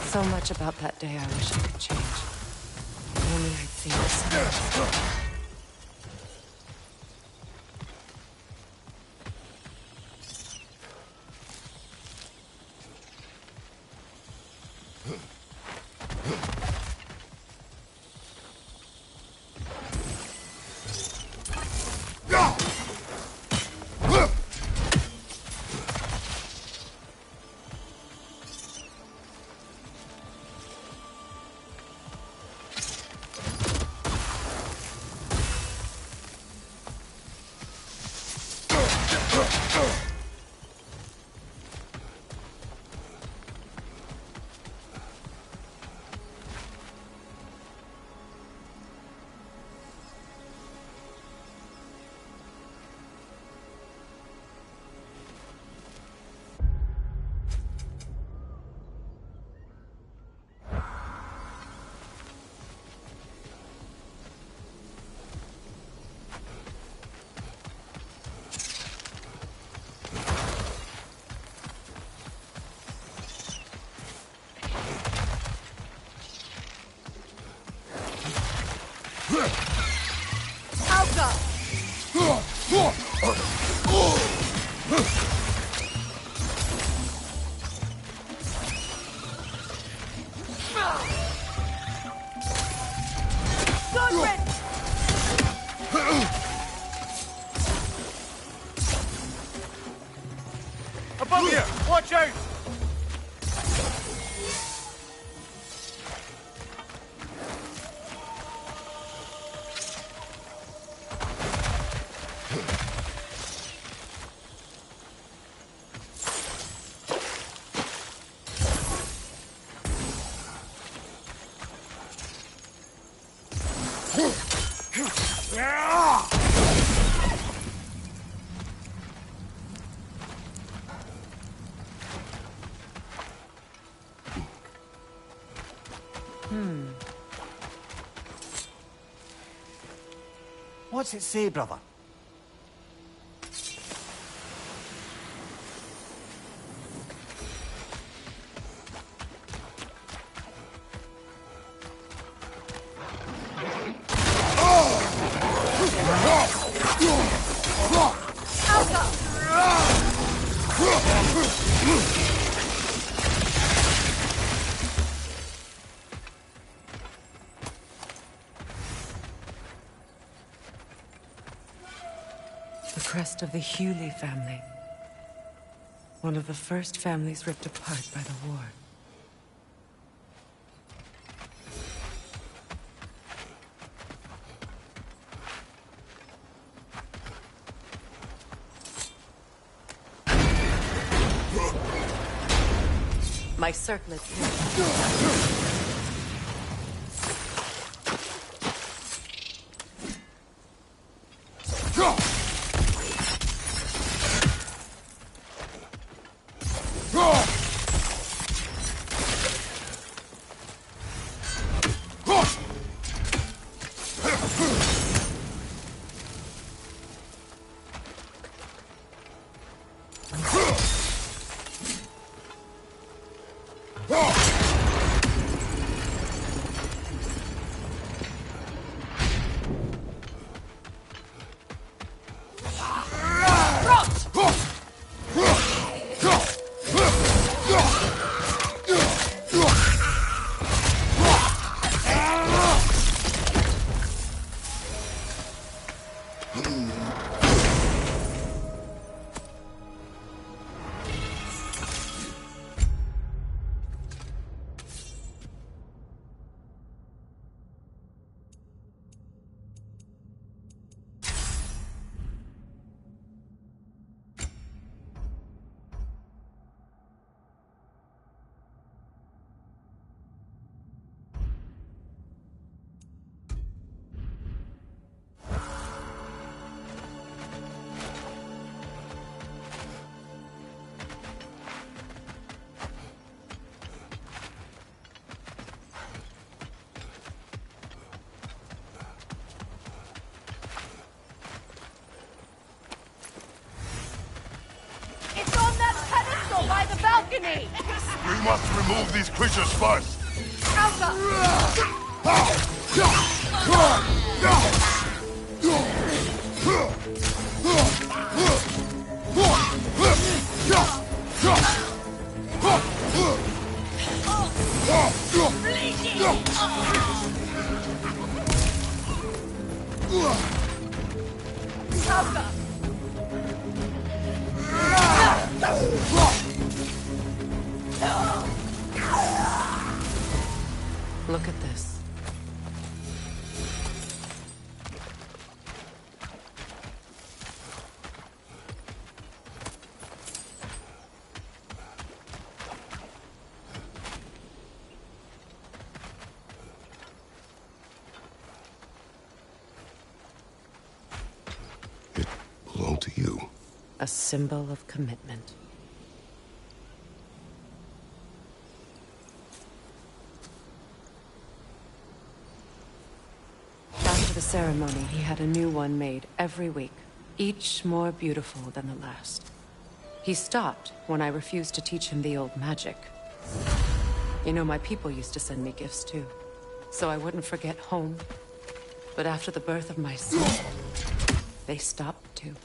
So much about that day I wish I could change. If only I'd seen the sun. Alka! Godred! Above you! Watch out! What's it say, brother? The crest of the Hewley family. One of the first families ripped apart by the war. My circlet's here. It's on that pedestal by the balcony! We must remove these creatures first. Look at this. It belonged to you. A symbol of commitment. After the ceremony, he had a new one made every week, each more beautiful than the last. He stopped when I refused to teach him the old magic. You know, my people used to send me gifts too, so I wouldn't forget home. But after the birth of my son, they stopped too.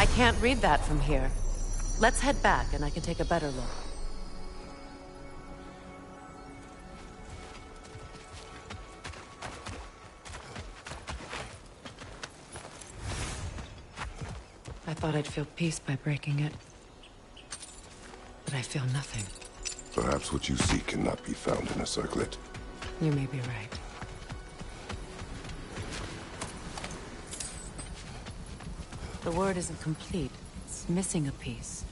I can't read that from here. Let's head back and I can take a better look. I thought I'd feel peace by breaking it. But I feel nothing. Perhaps what you seek cannot be found in a circlet. You may be right. The word isn't complete. It's missing a piece.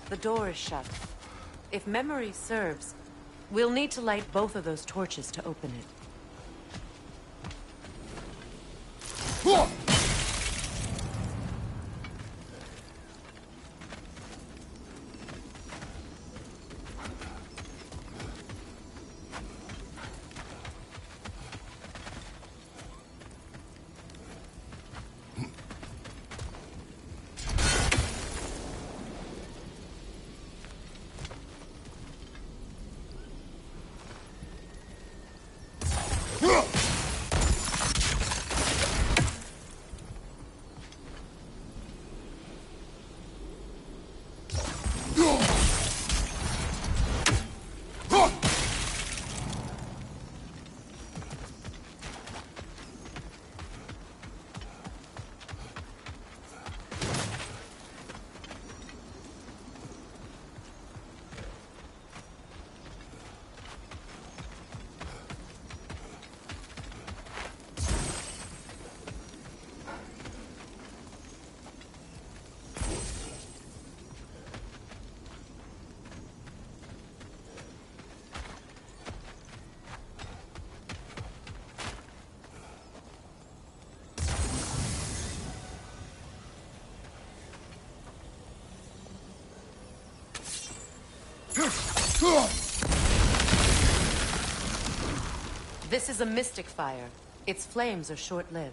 The door is shut. If memory serves, we'll need to light both of those torches to open it. This is a mystic fire. Its flames are short-lived.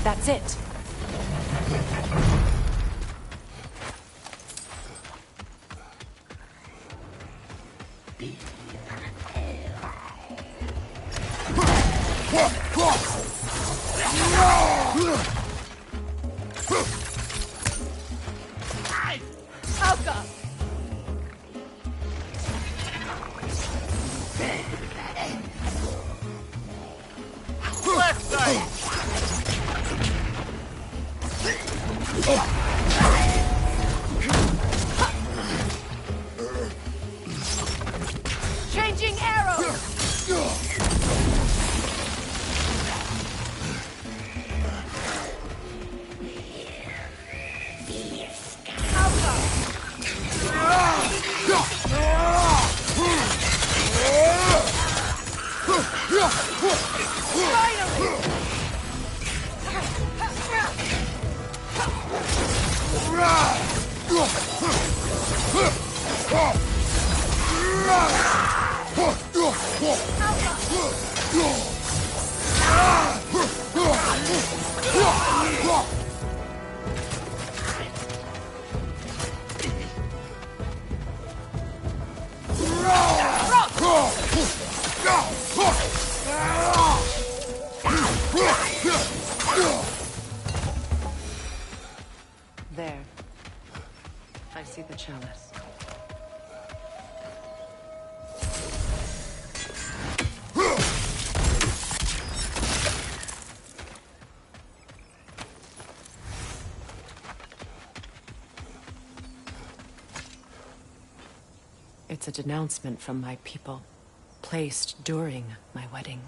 That's it. Alka! Left side! Changing arrows! There. I see the chalice. It's a denouncement from my people, placed during my wedding.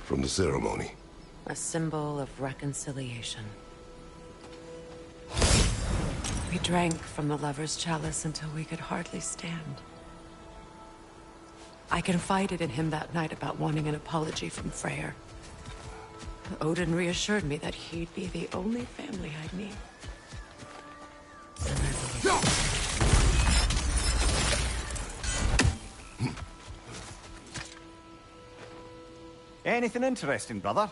From the ceremony. A symbol of reconciliation. We drank from the lover's chalice until we could hardly stand. I confided in him that night about wanting an apology from Freyr. Odin reassured me that he'd be the only family I'd need. And I believed it. Anything interesting, brother?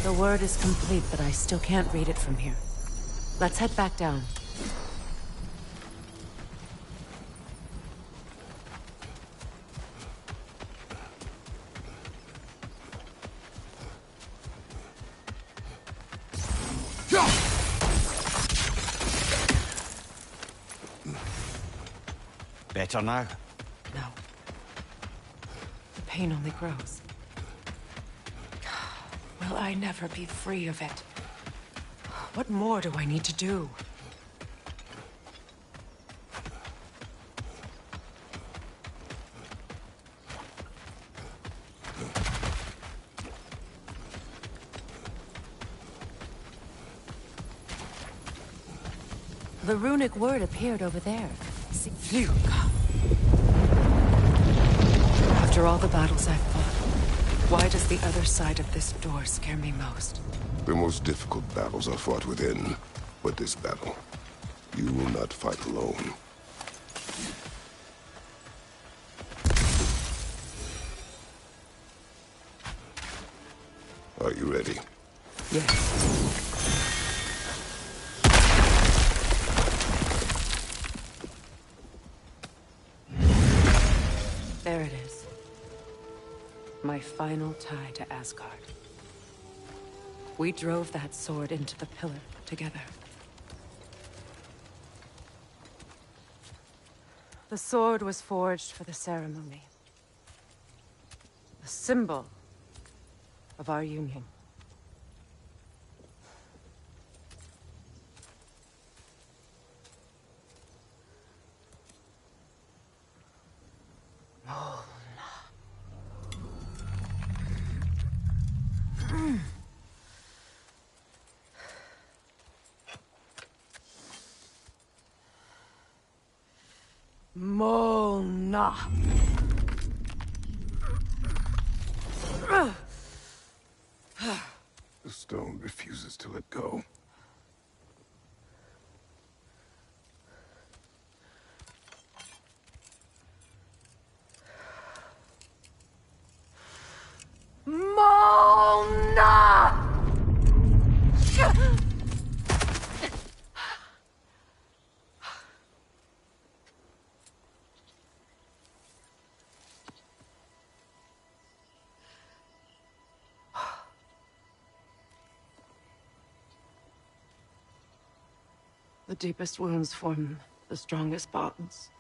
The word is complete, but I still can't read it from here. Let's head back down. Better now? No. The pain only grows. Will I never be free of it? What more do I need to do? The runic word appeared over there. See, after all the battles I've fought, why does the other side of this door scare me most? The most difficult battles are fought within. But this battle, you will not fight alone. Are you ready? Yes. There it is. My final tie to Asgard. We drove that sword into the pillar together. The sword was forged for the ceremony. A symbol of our union. Molna. The stone refuses to let go. Molna! The deepest wounds form the strongest bonds.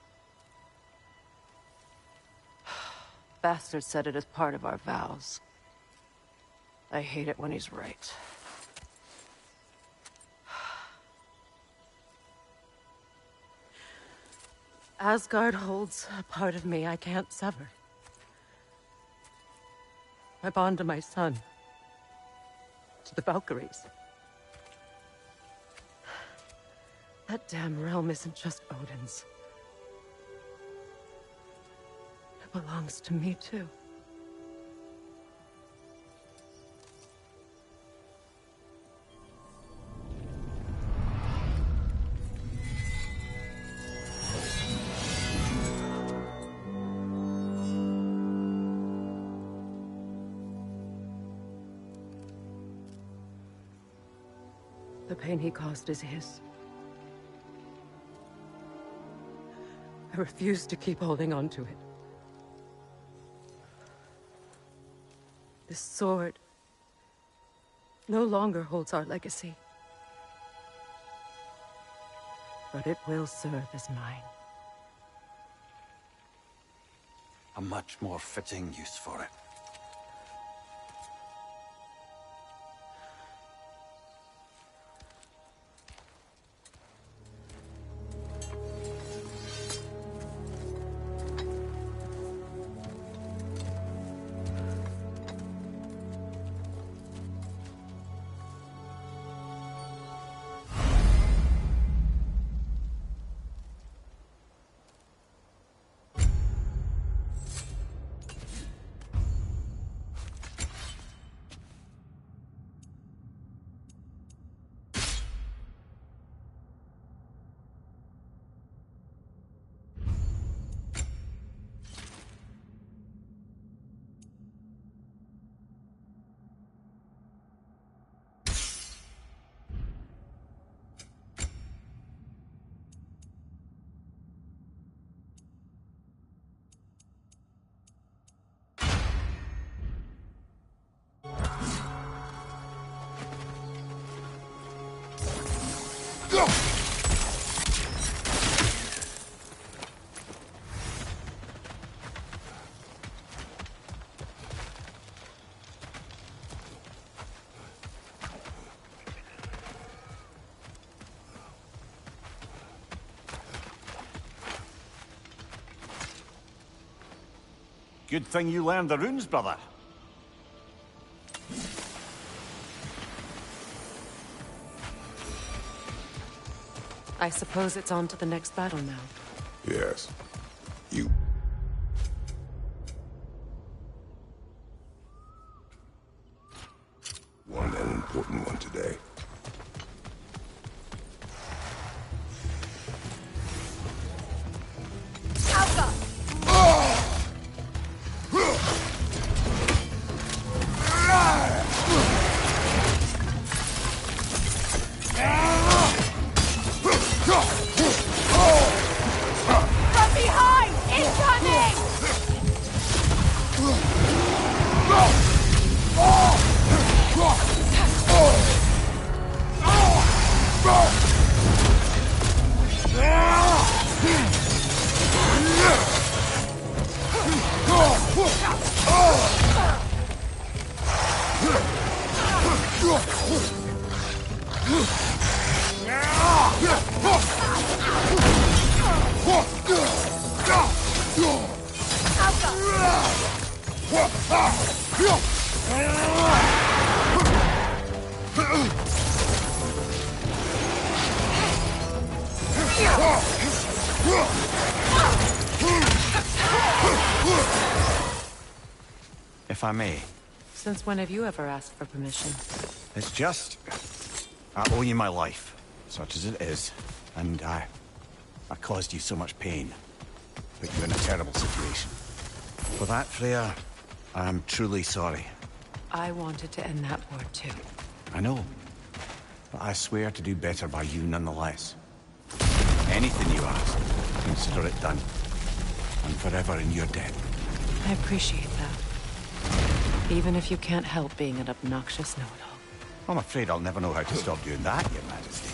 Bastard said it as part of our vows. I hate it when he's right. Asgard holds a part of me I can't sever. My bond to my son. To the Valkyries. That damn realm isn't just Odin's. It belongs to me, too. The pain he caused is his. I refuse to keep holding on to it. This sword no longer holds our legacy. But it will serve as mine. A much more fitting use for it. Good thing you learned the runes, brother. I suppose it's on to the next battle now. Yes. You. One, an important one today. If I may. Since when have you ever asked for permission? It's just... I owe you my life, such as it is. And I caused you so much pain. Put you in a terrible situation. For that, Freya, I am truly sorry. I wanted to end that war too. I know. But I swear to do better by you nonetheless. Anything you ask, consider it done. I'm forever in your debt. I appreciate that. Even if you can't help being an obnoxious know-it-all. I'm afraid I'll never know how to stop doing that, Your Majesty.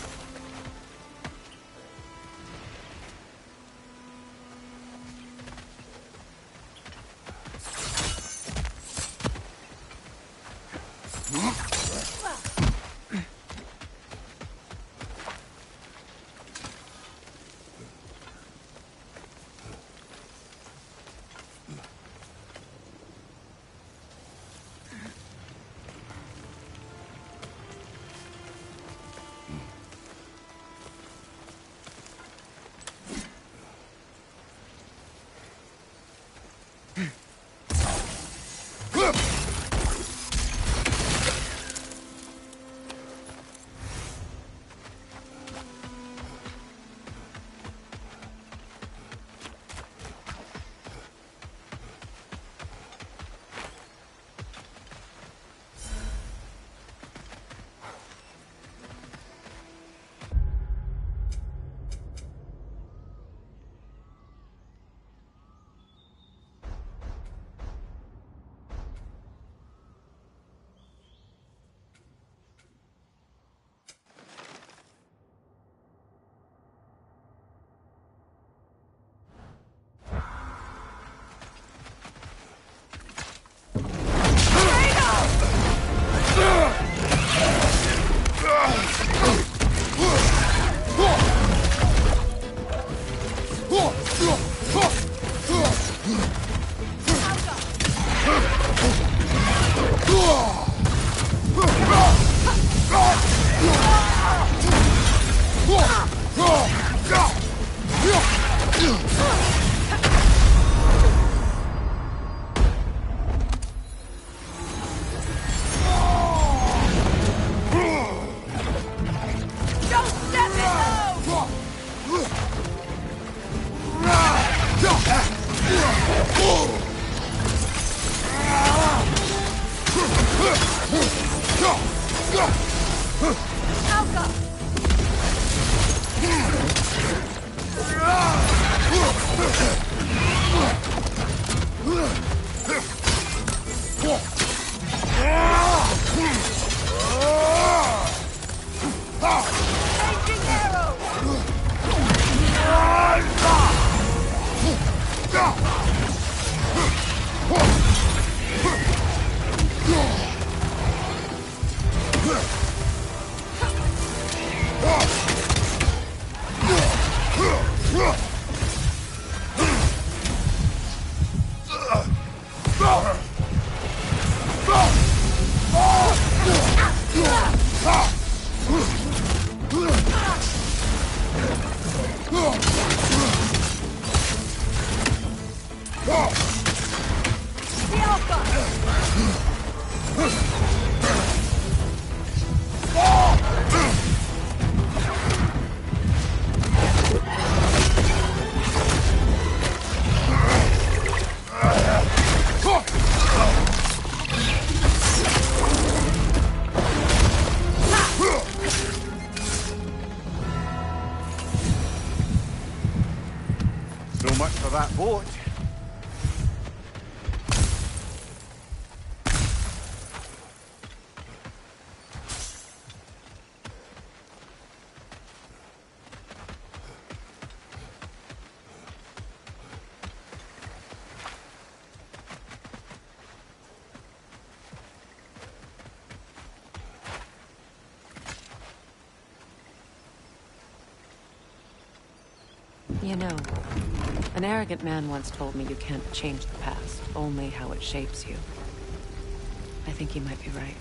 So much for that boat. You know, an arrogant man once told me you can't change the past, only how it shapes you. I think he might be right.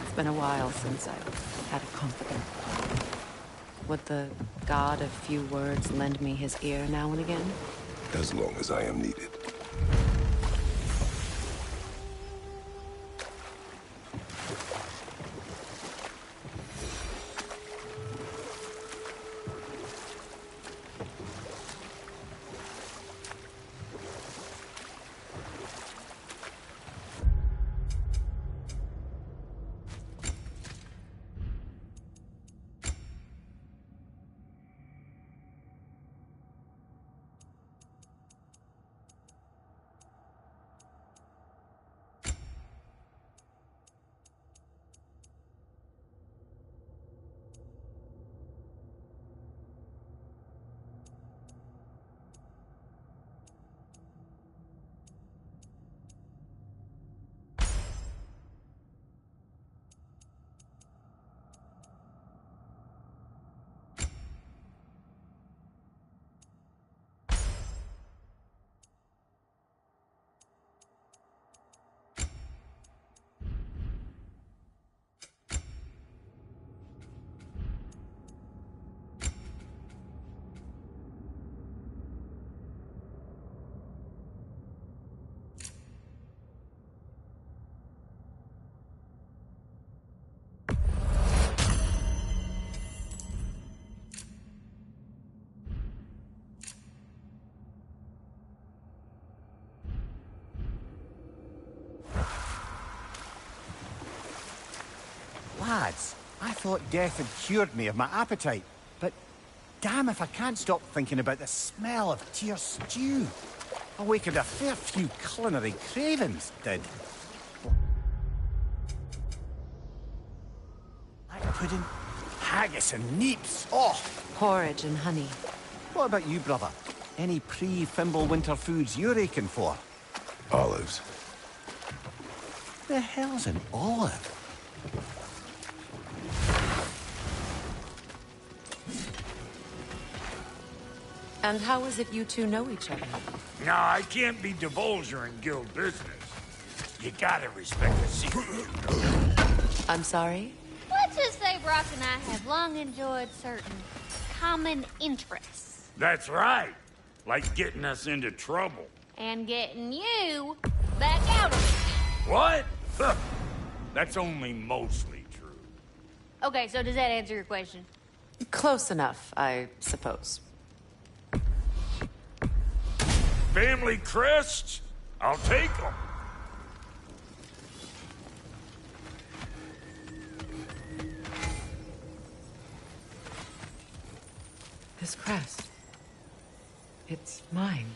It's been a while since I've had a confidant. Would the god of few words lend me his ear now and again? As long as I am needed. Lads, I thought death had cured me of my appetite, but damn if I can't stop thinking about the smell of Tyr stew. Awakened a fair few culinary cravings, did. Like pudding, haggis and neeps, oh! Porridge and honey. What about you, brother? Any pre-Fimble winter foods you're aching for? Olives. The hell's an olive? And how is it you two know each other? No, I can't be divulger in guild business. You gotta respect the secret. I'm sorry? Let's just say Brock and I have long enjoyed certain common interests. That's right. Like getting us into trouble. And getting you back out of it. What? Huh. That's only mostly true. Okay, so does that answer your question? Close enough, I suppose. Family crests? I'll take them. This crest. It's mine.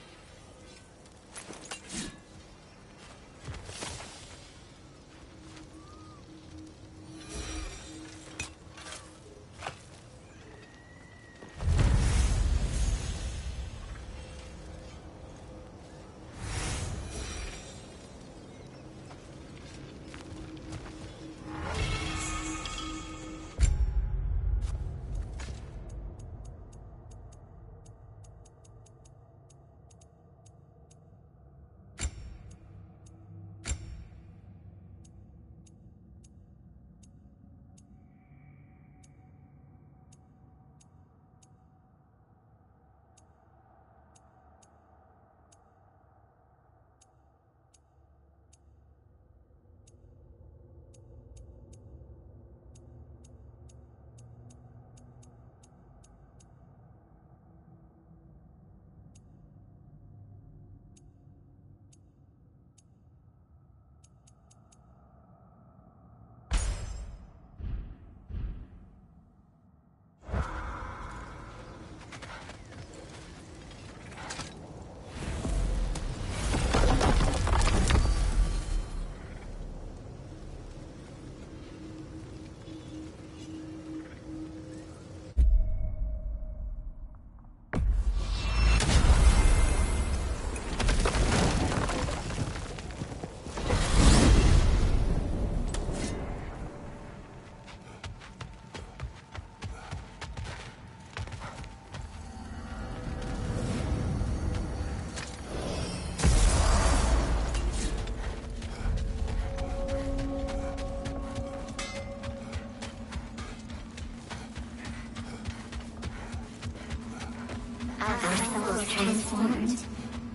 Our souls transformed,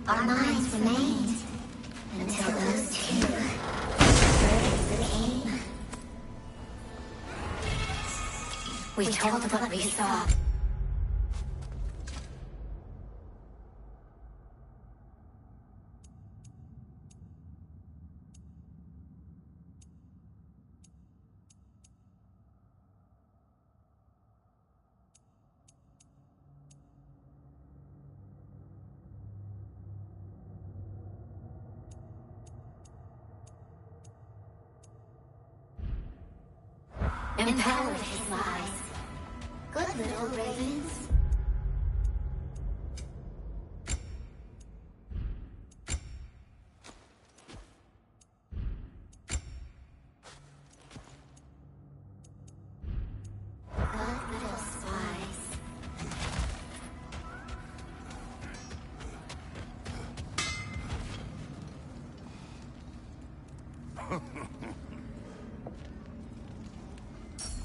our minds remained, until those two became. We told what we saw. Empowered his lies. Good little ravens. Good little spies.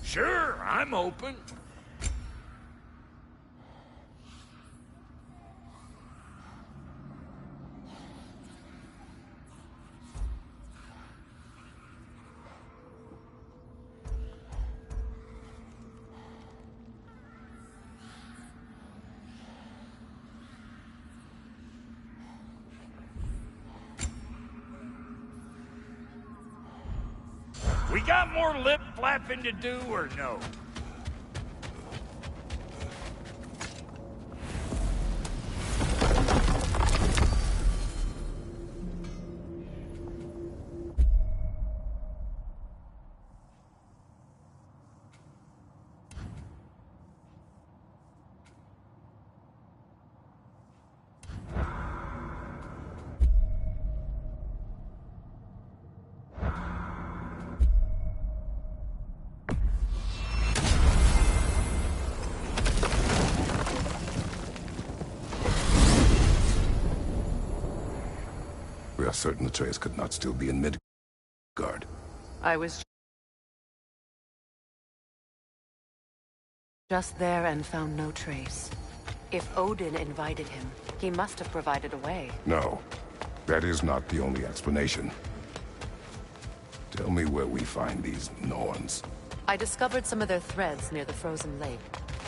Sure, I'm open. We got more lip flapping to do or no? We are certain the trace could not still be in Midgard. I was just there and found no trace. If Odin invited him, he must have provided a way. No, that is not the only explanation. Tell me where we find these Norns. I discovered some of their threads near the frozen lake.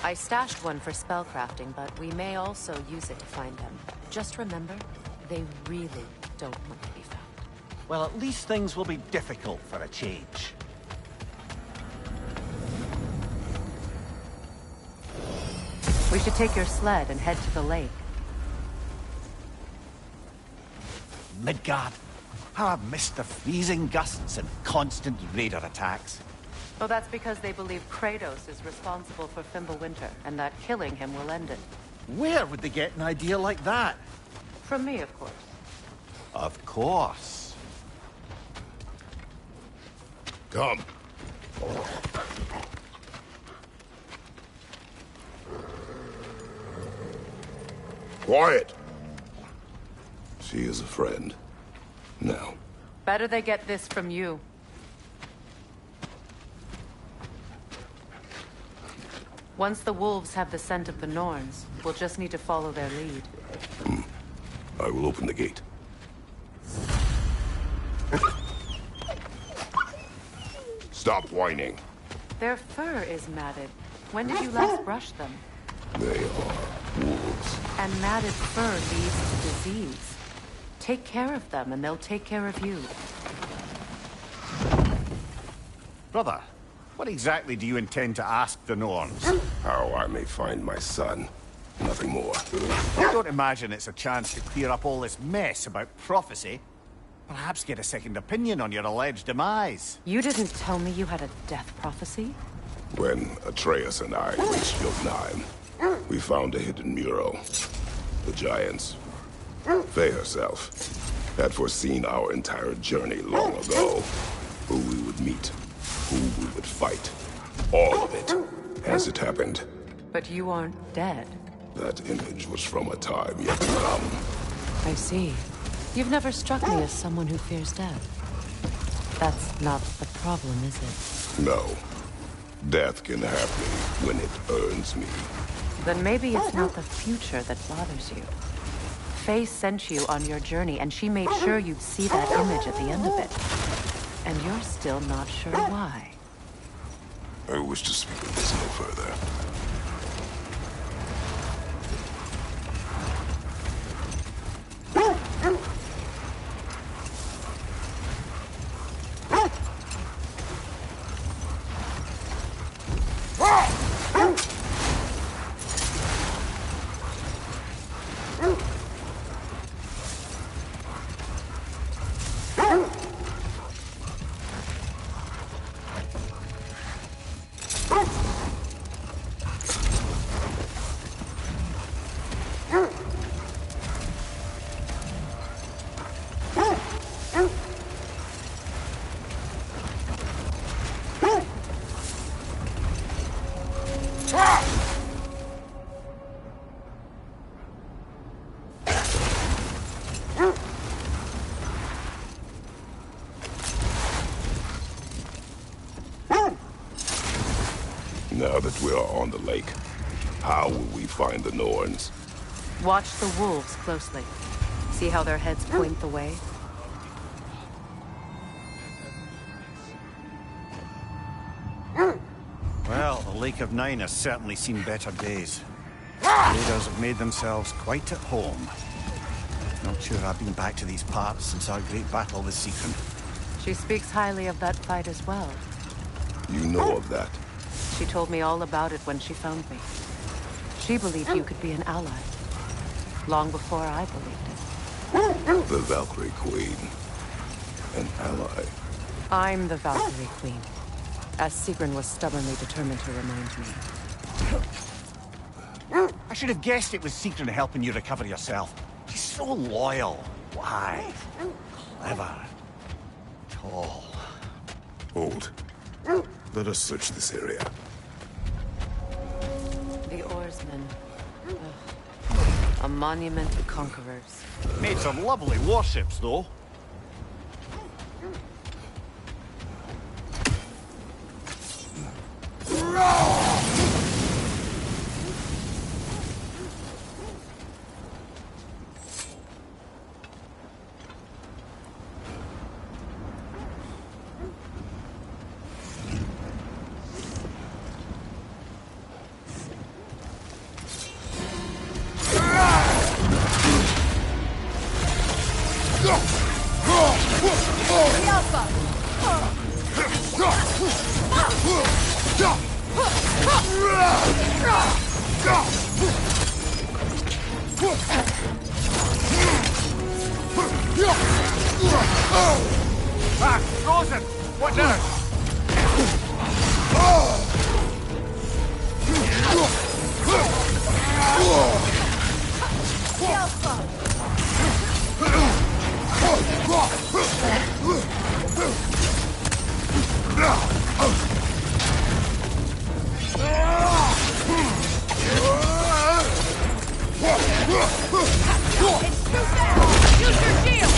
I stashed one for spellcrafting, but we may also use it to find them. Just remember, they really don't want to be found. Well, at least things will be difficult for a change. We should take your sled and head to the lake. Midgard. How I've missed the freezing gusts and constant raider attacks. Oh, that's because they believe Kratos is responsible for Fimbulwinter, and that killing him will end it. Where would they get an idea like that? From me, of course. Of course. Come. Quiet. She is a friend. Now. Better they get this from you. Once the wolves have the scent of the Norns, we'll just need to follow their lead. I will open the gate. Stop whining. Their fur is matted. When did you last brush them? They are wolves. And matted fur leads to disease. Take care of them, and they'll take care of you. Brother, what exactly do you intend to ask the Norns? How I may find my son. Nothing more. I don't imagine it's a chance to clear up all this mess about prophecy. Perhaps get a second opinion on your alleged demise. You didn't tell me you had a death prophecy? When Atreus and I reached Jotunheim, we found a hidden mural. The Giants, Faye herself, had foreseen our entire journey long ago. Who we would meet, who we would fight. All of it, as it happened. But you aren't dead. That image was from a time yet to come. I see. You've never struck me as someone who fears death. That's not the problem, is it? No. Death can have me when it earns me. Then maybe it's not the future that bothers you. Faye sent you on your journey, and she made sure you'd see that image at the end of it. And you're still not sure why. I wish to speak of this no further. Now that we are on the lake, how will we find the Norns? Watch the wolves closely. See how their heads point the way? Well, the Lake of Nine has certainly seen better days. Raiders have made themselves quite at home. Not sure I've been back to these parts since our great battle with Sigrun. She speaks highly of that fight as well. You know of that? She told me all about it when she found me. She believed you could be an ally. Long before I believed it. The Valkyrie Queen. An ally. I'm the Valkyrie Queen. As Sigrun was stubbornly determined to remind me. I should have guessed it was Sigrun helping you recover yourself. She's so loyal, wise, clever, tall. Hold. Let us search this area. The oarsmen. Ugh. A monument to conquerors. Made some lovely warships, though. Ah, frozen! What now? It's too fast! Use your shield!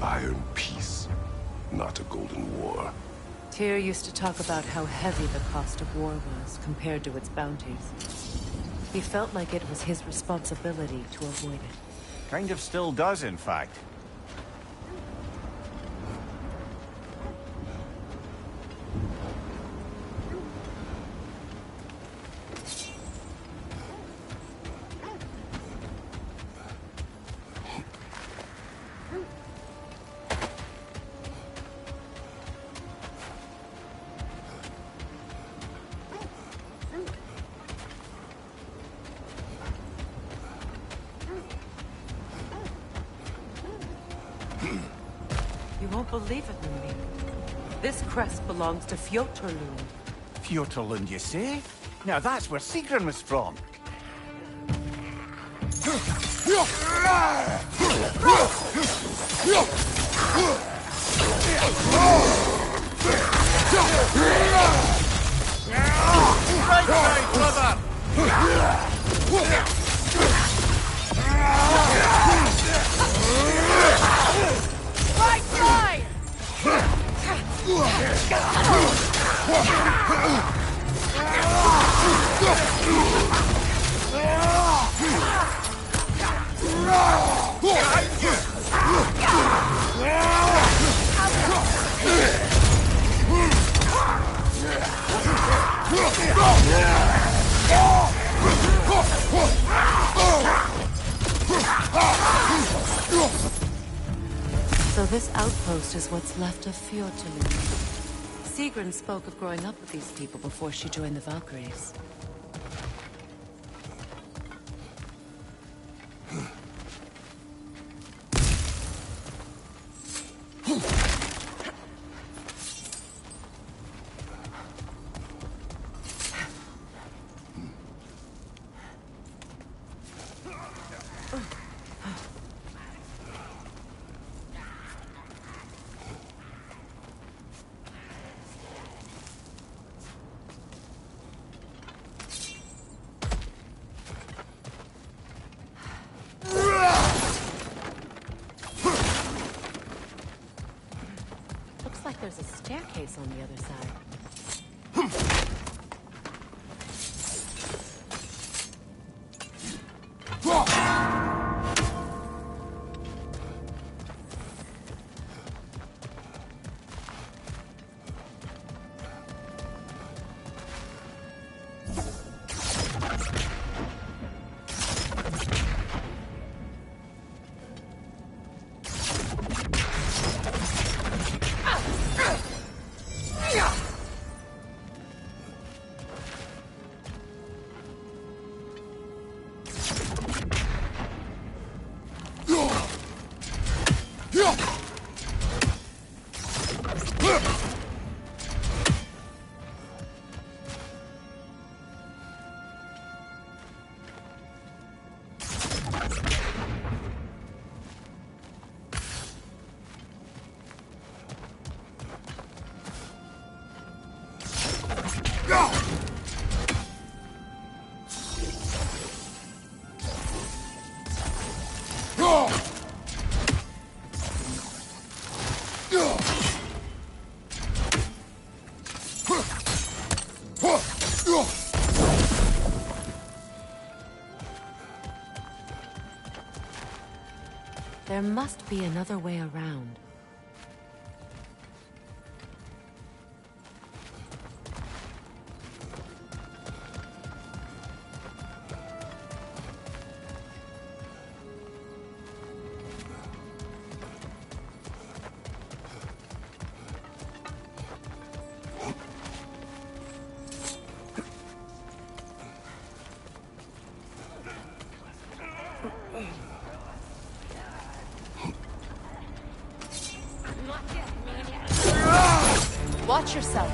Iron peace, not a golden war. Tyr used to talk about how heavy the cost of war was compared to its bounties. He felt like it was his responsibility to avoid it. Kind of still does, in fact. You won't believe it, Moonbeam. This crest belongs to Fjotorlund. Fjotorlund, you say? Now that's where Sigrun was from. Right side, brother! Right side! So this outpost is what's left of Fjordtulund. Sigrun spoke of growing up with these people before she joined the Valkyries. Looks like there's a staircase on the other side. There must be another way around. Watch yourself.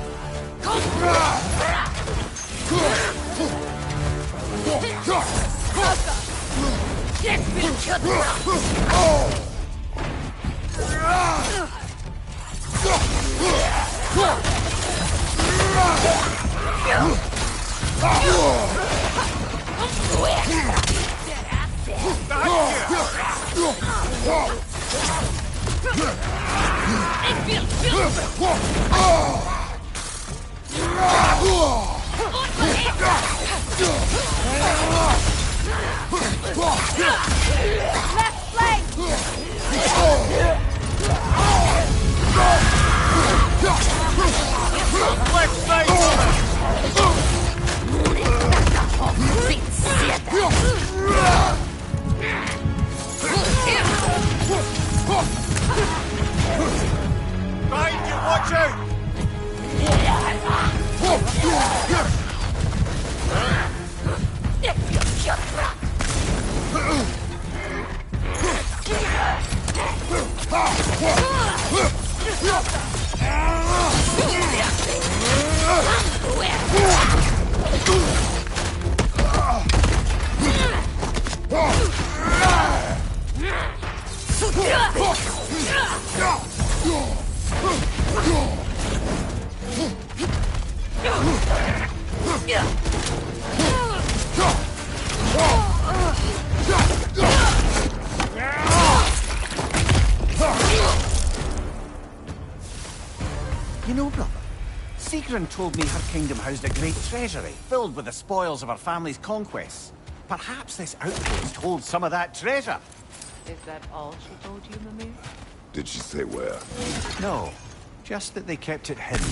Left flank! Behind you, watch out! You know, brother, Sigrun told me her kingdom housed a great treasury filled with the spoils of her family's conquests. Perhaps this outpost holds some of that treasure. Is that all she told you, Mimir? Did she say where? No, just that they kept it hidden.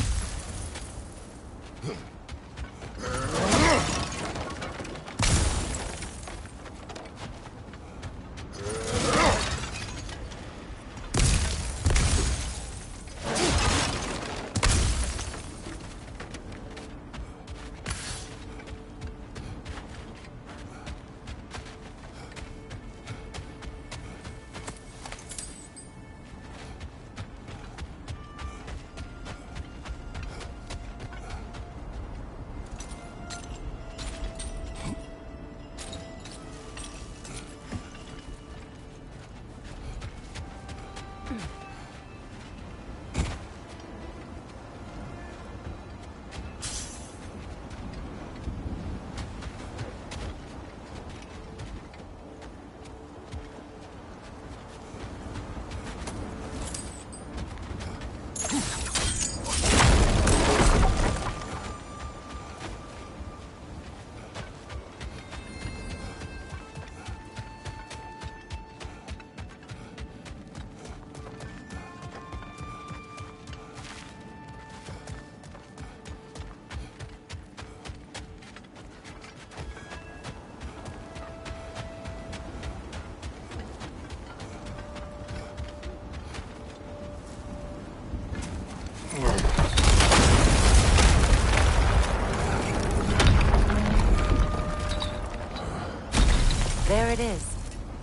it is.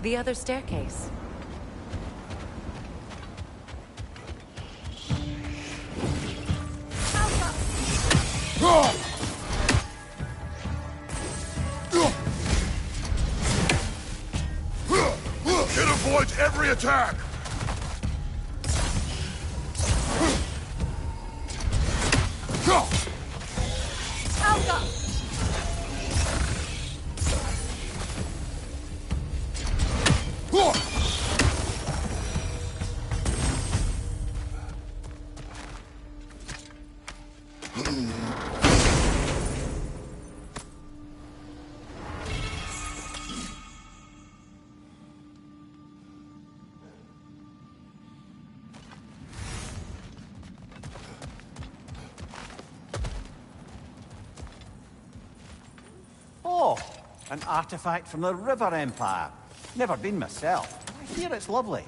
The other staircase. It avoids every attack! Oh, an artifact from the River Empire. Never been myself. I hear it's lovely.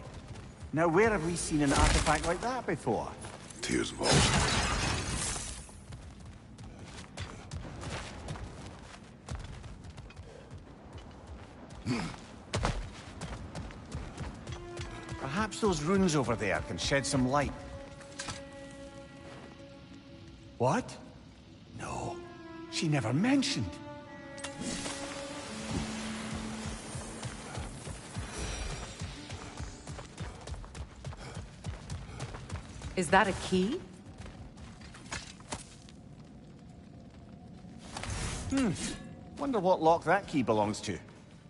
Now, where have we seen an artifact like that before? Tears Vault. Perhaps those runes over there can shed some light. What? No, she never mentioned. Is that a key? Wonder what lock that key belongs to.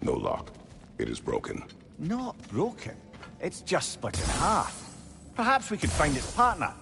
No lock. It is broken. Not broken. It's just split in half. Perhaps we could find its partner.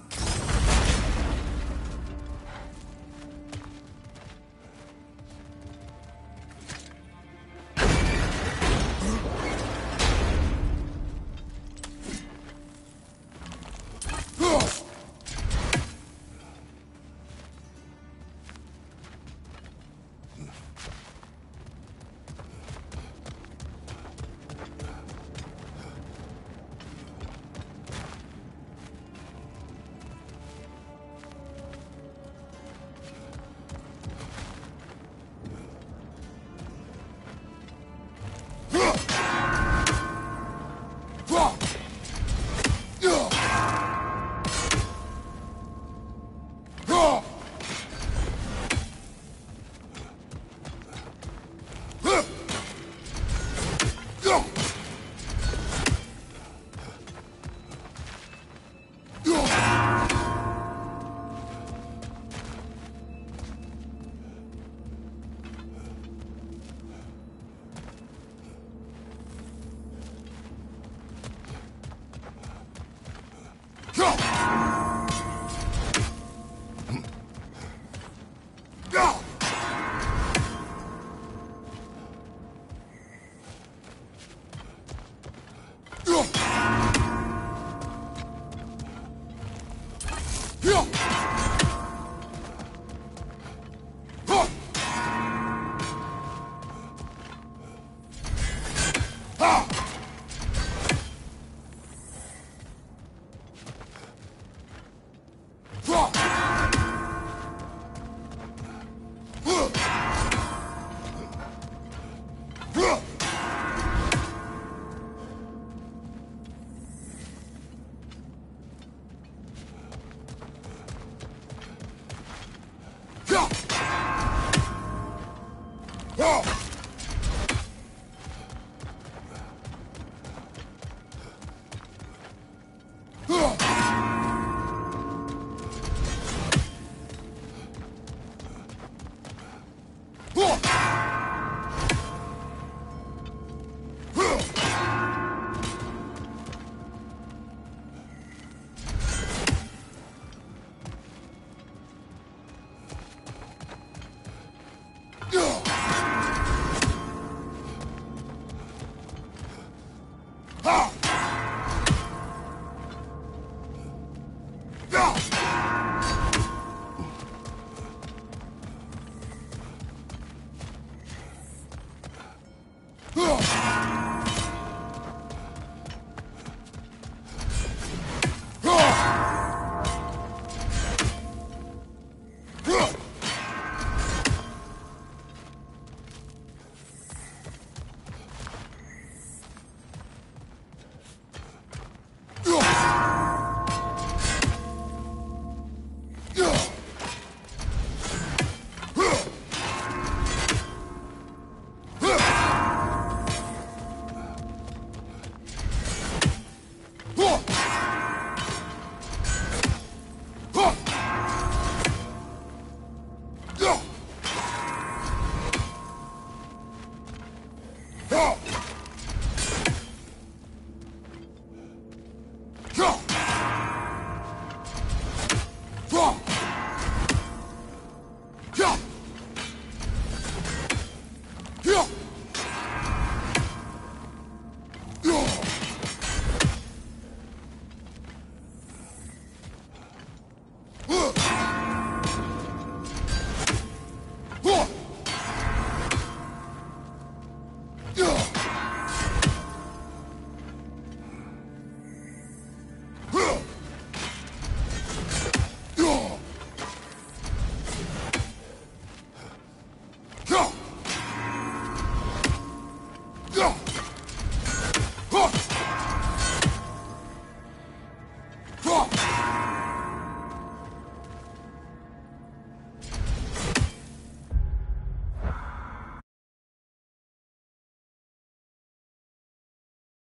Jump!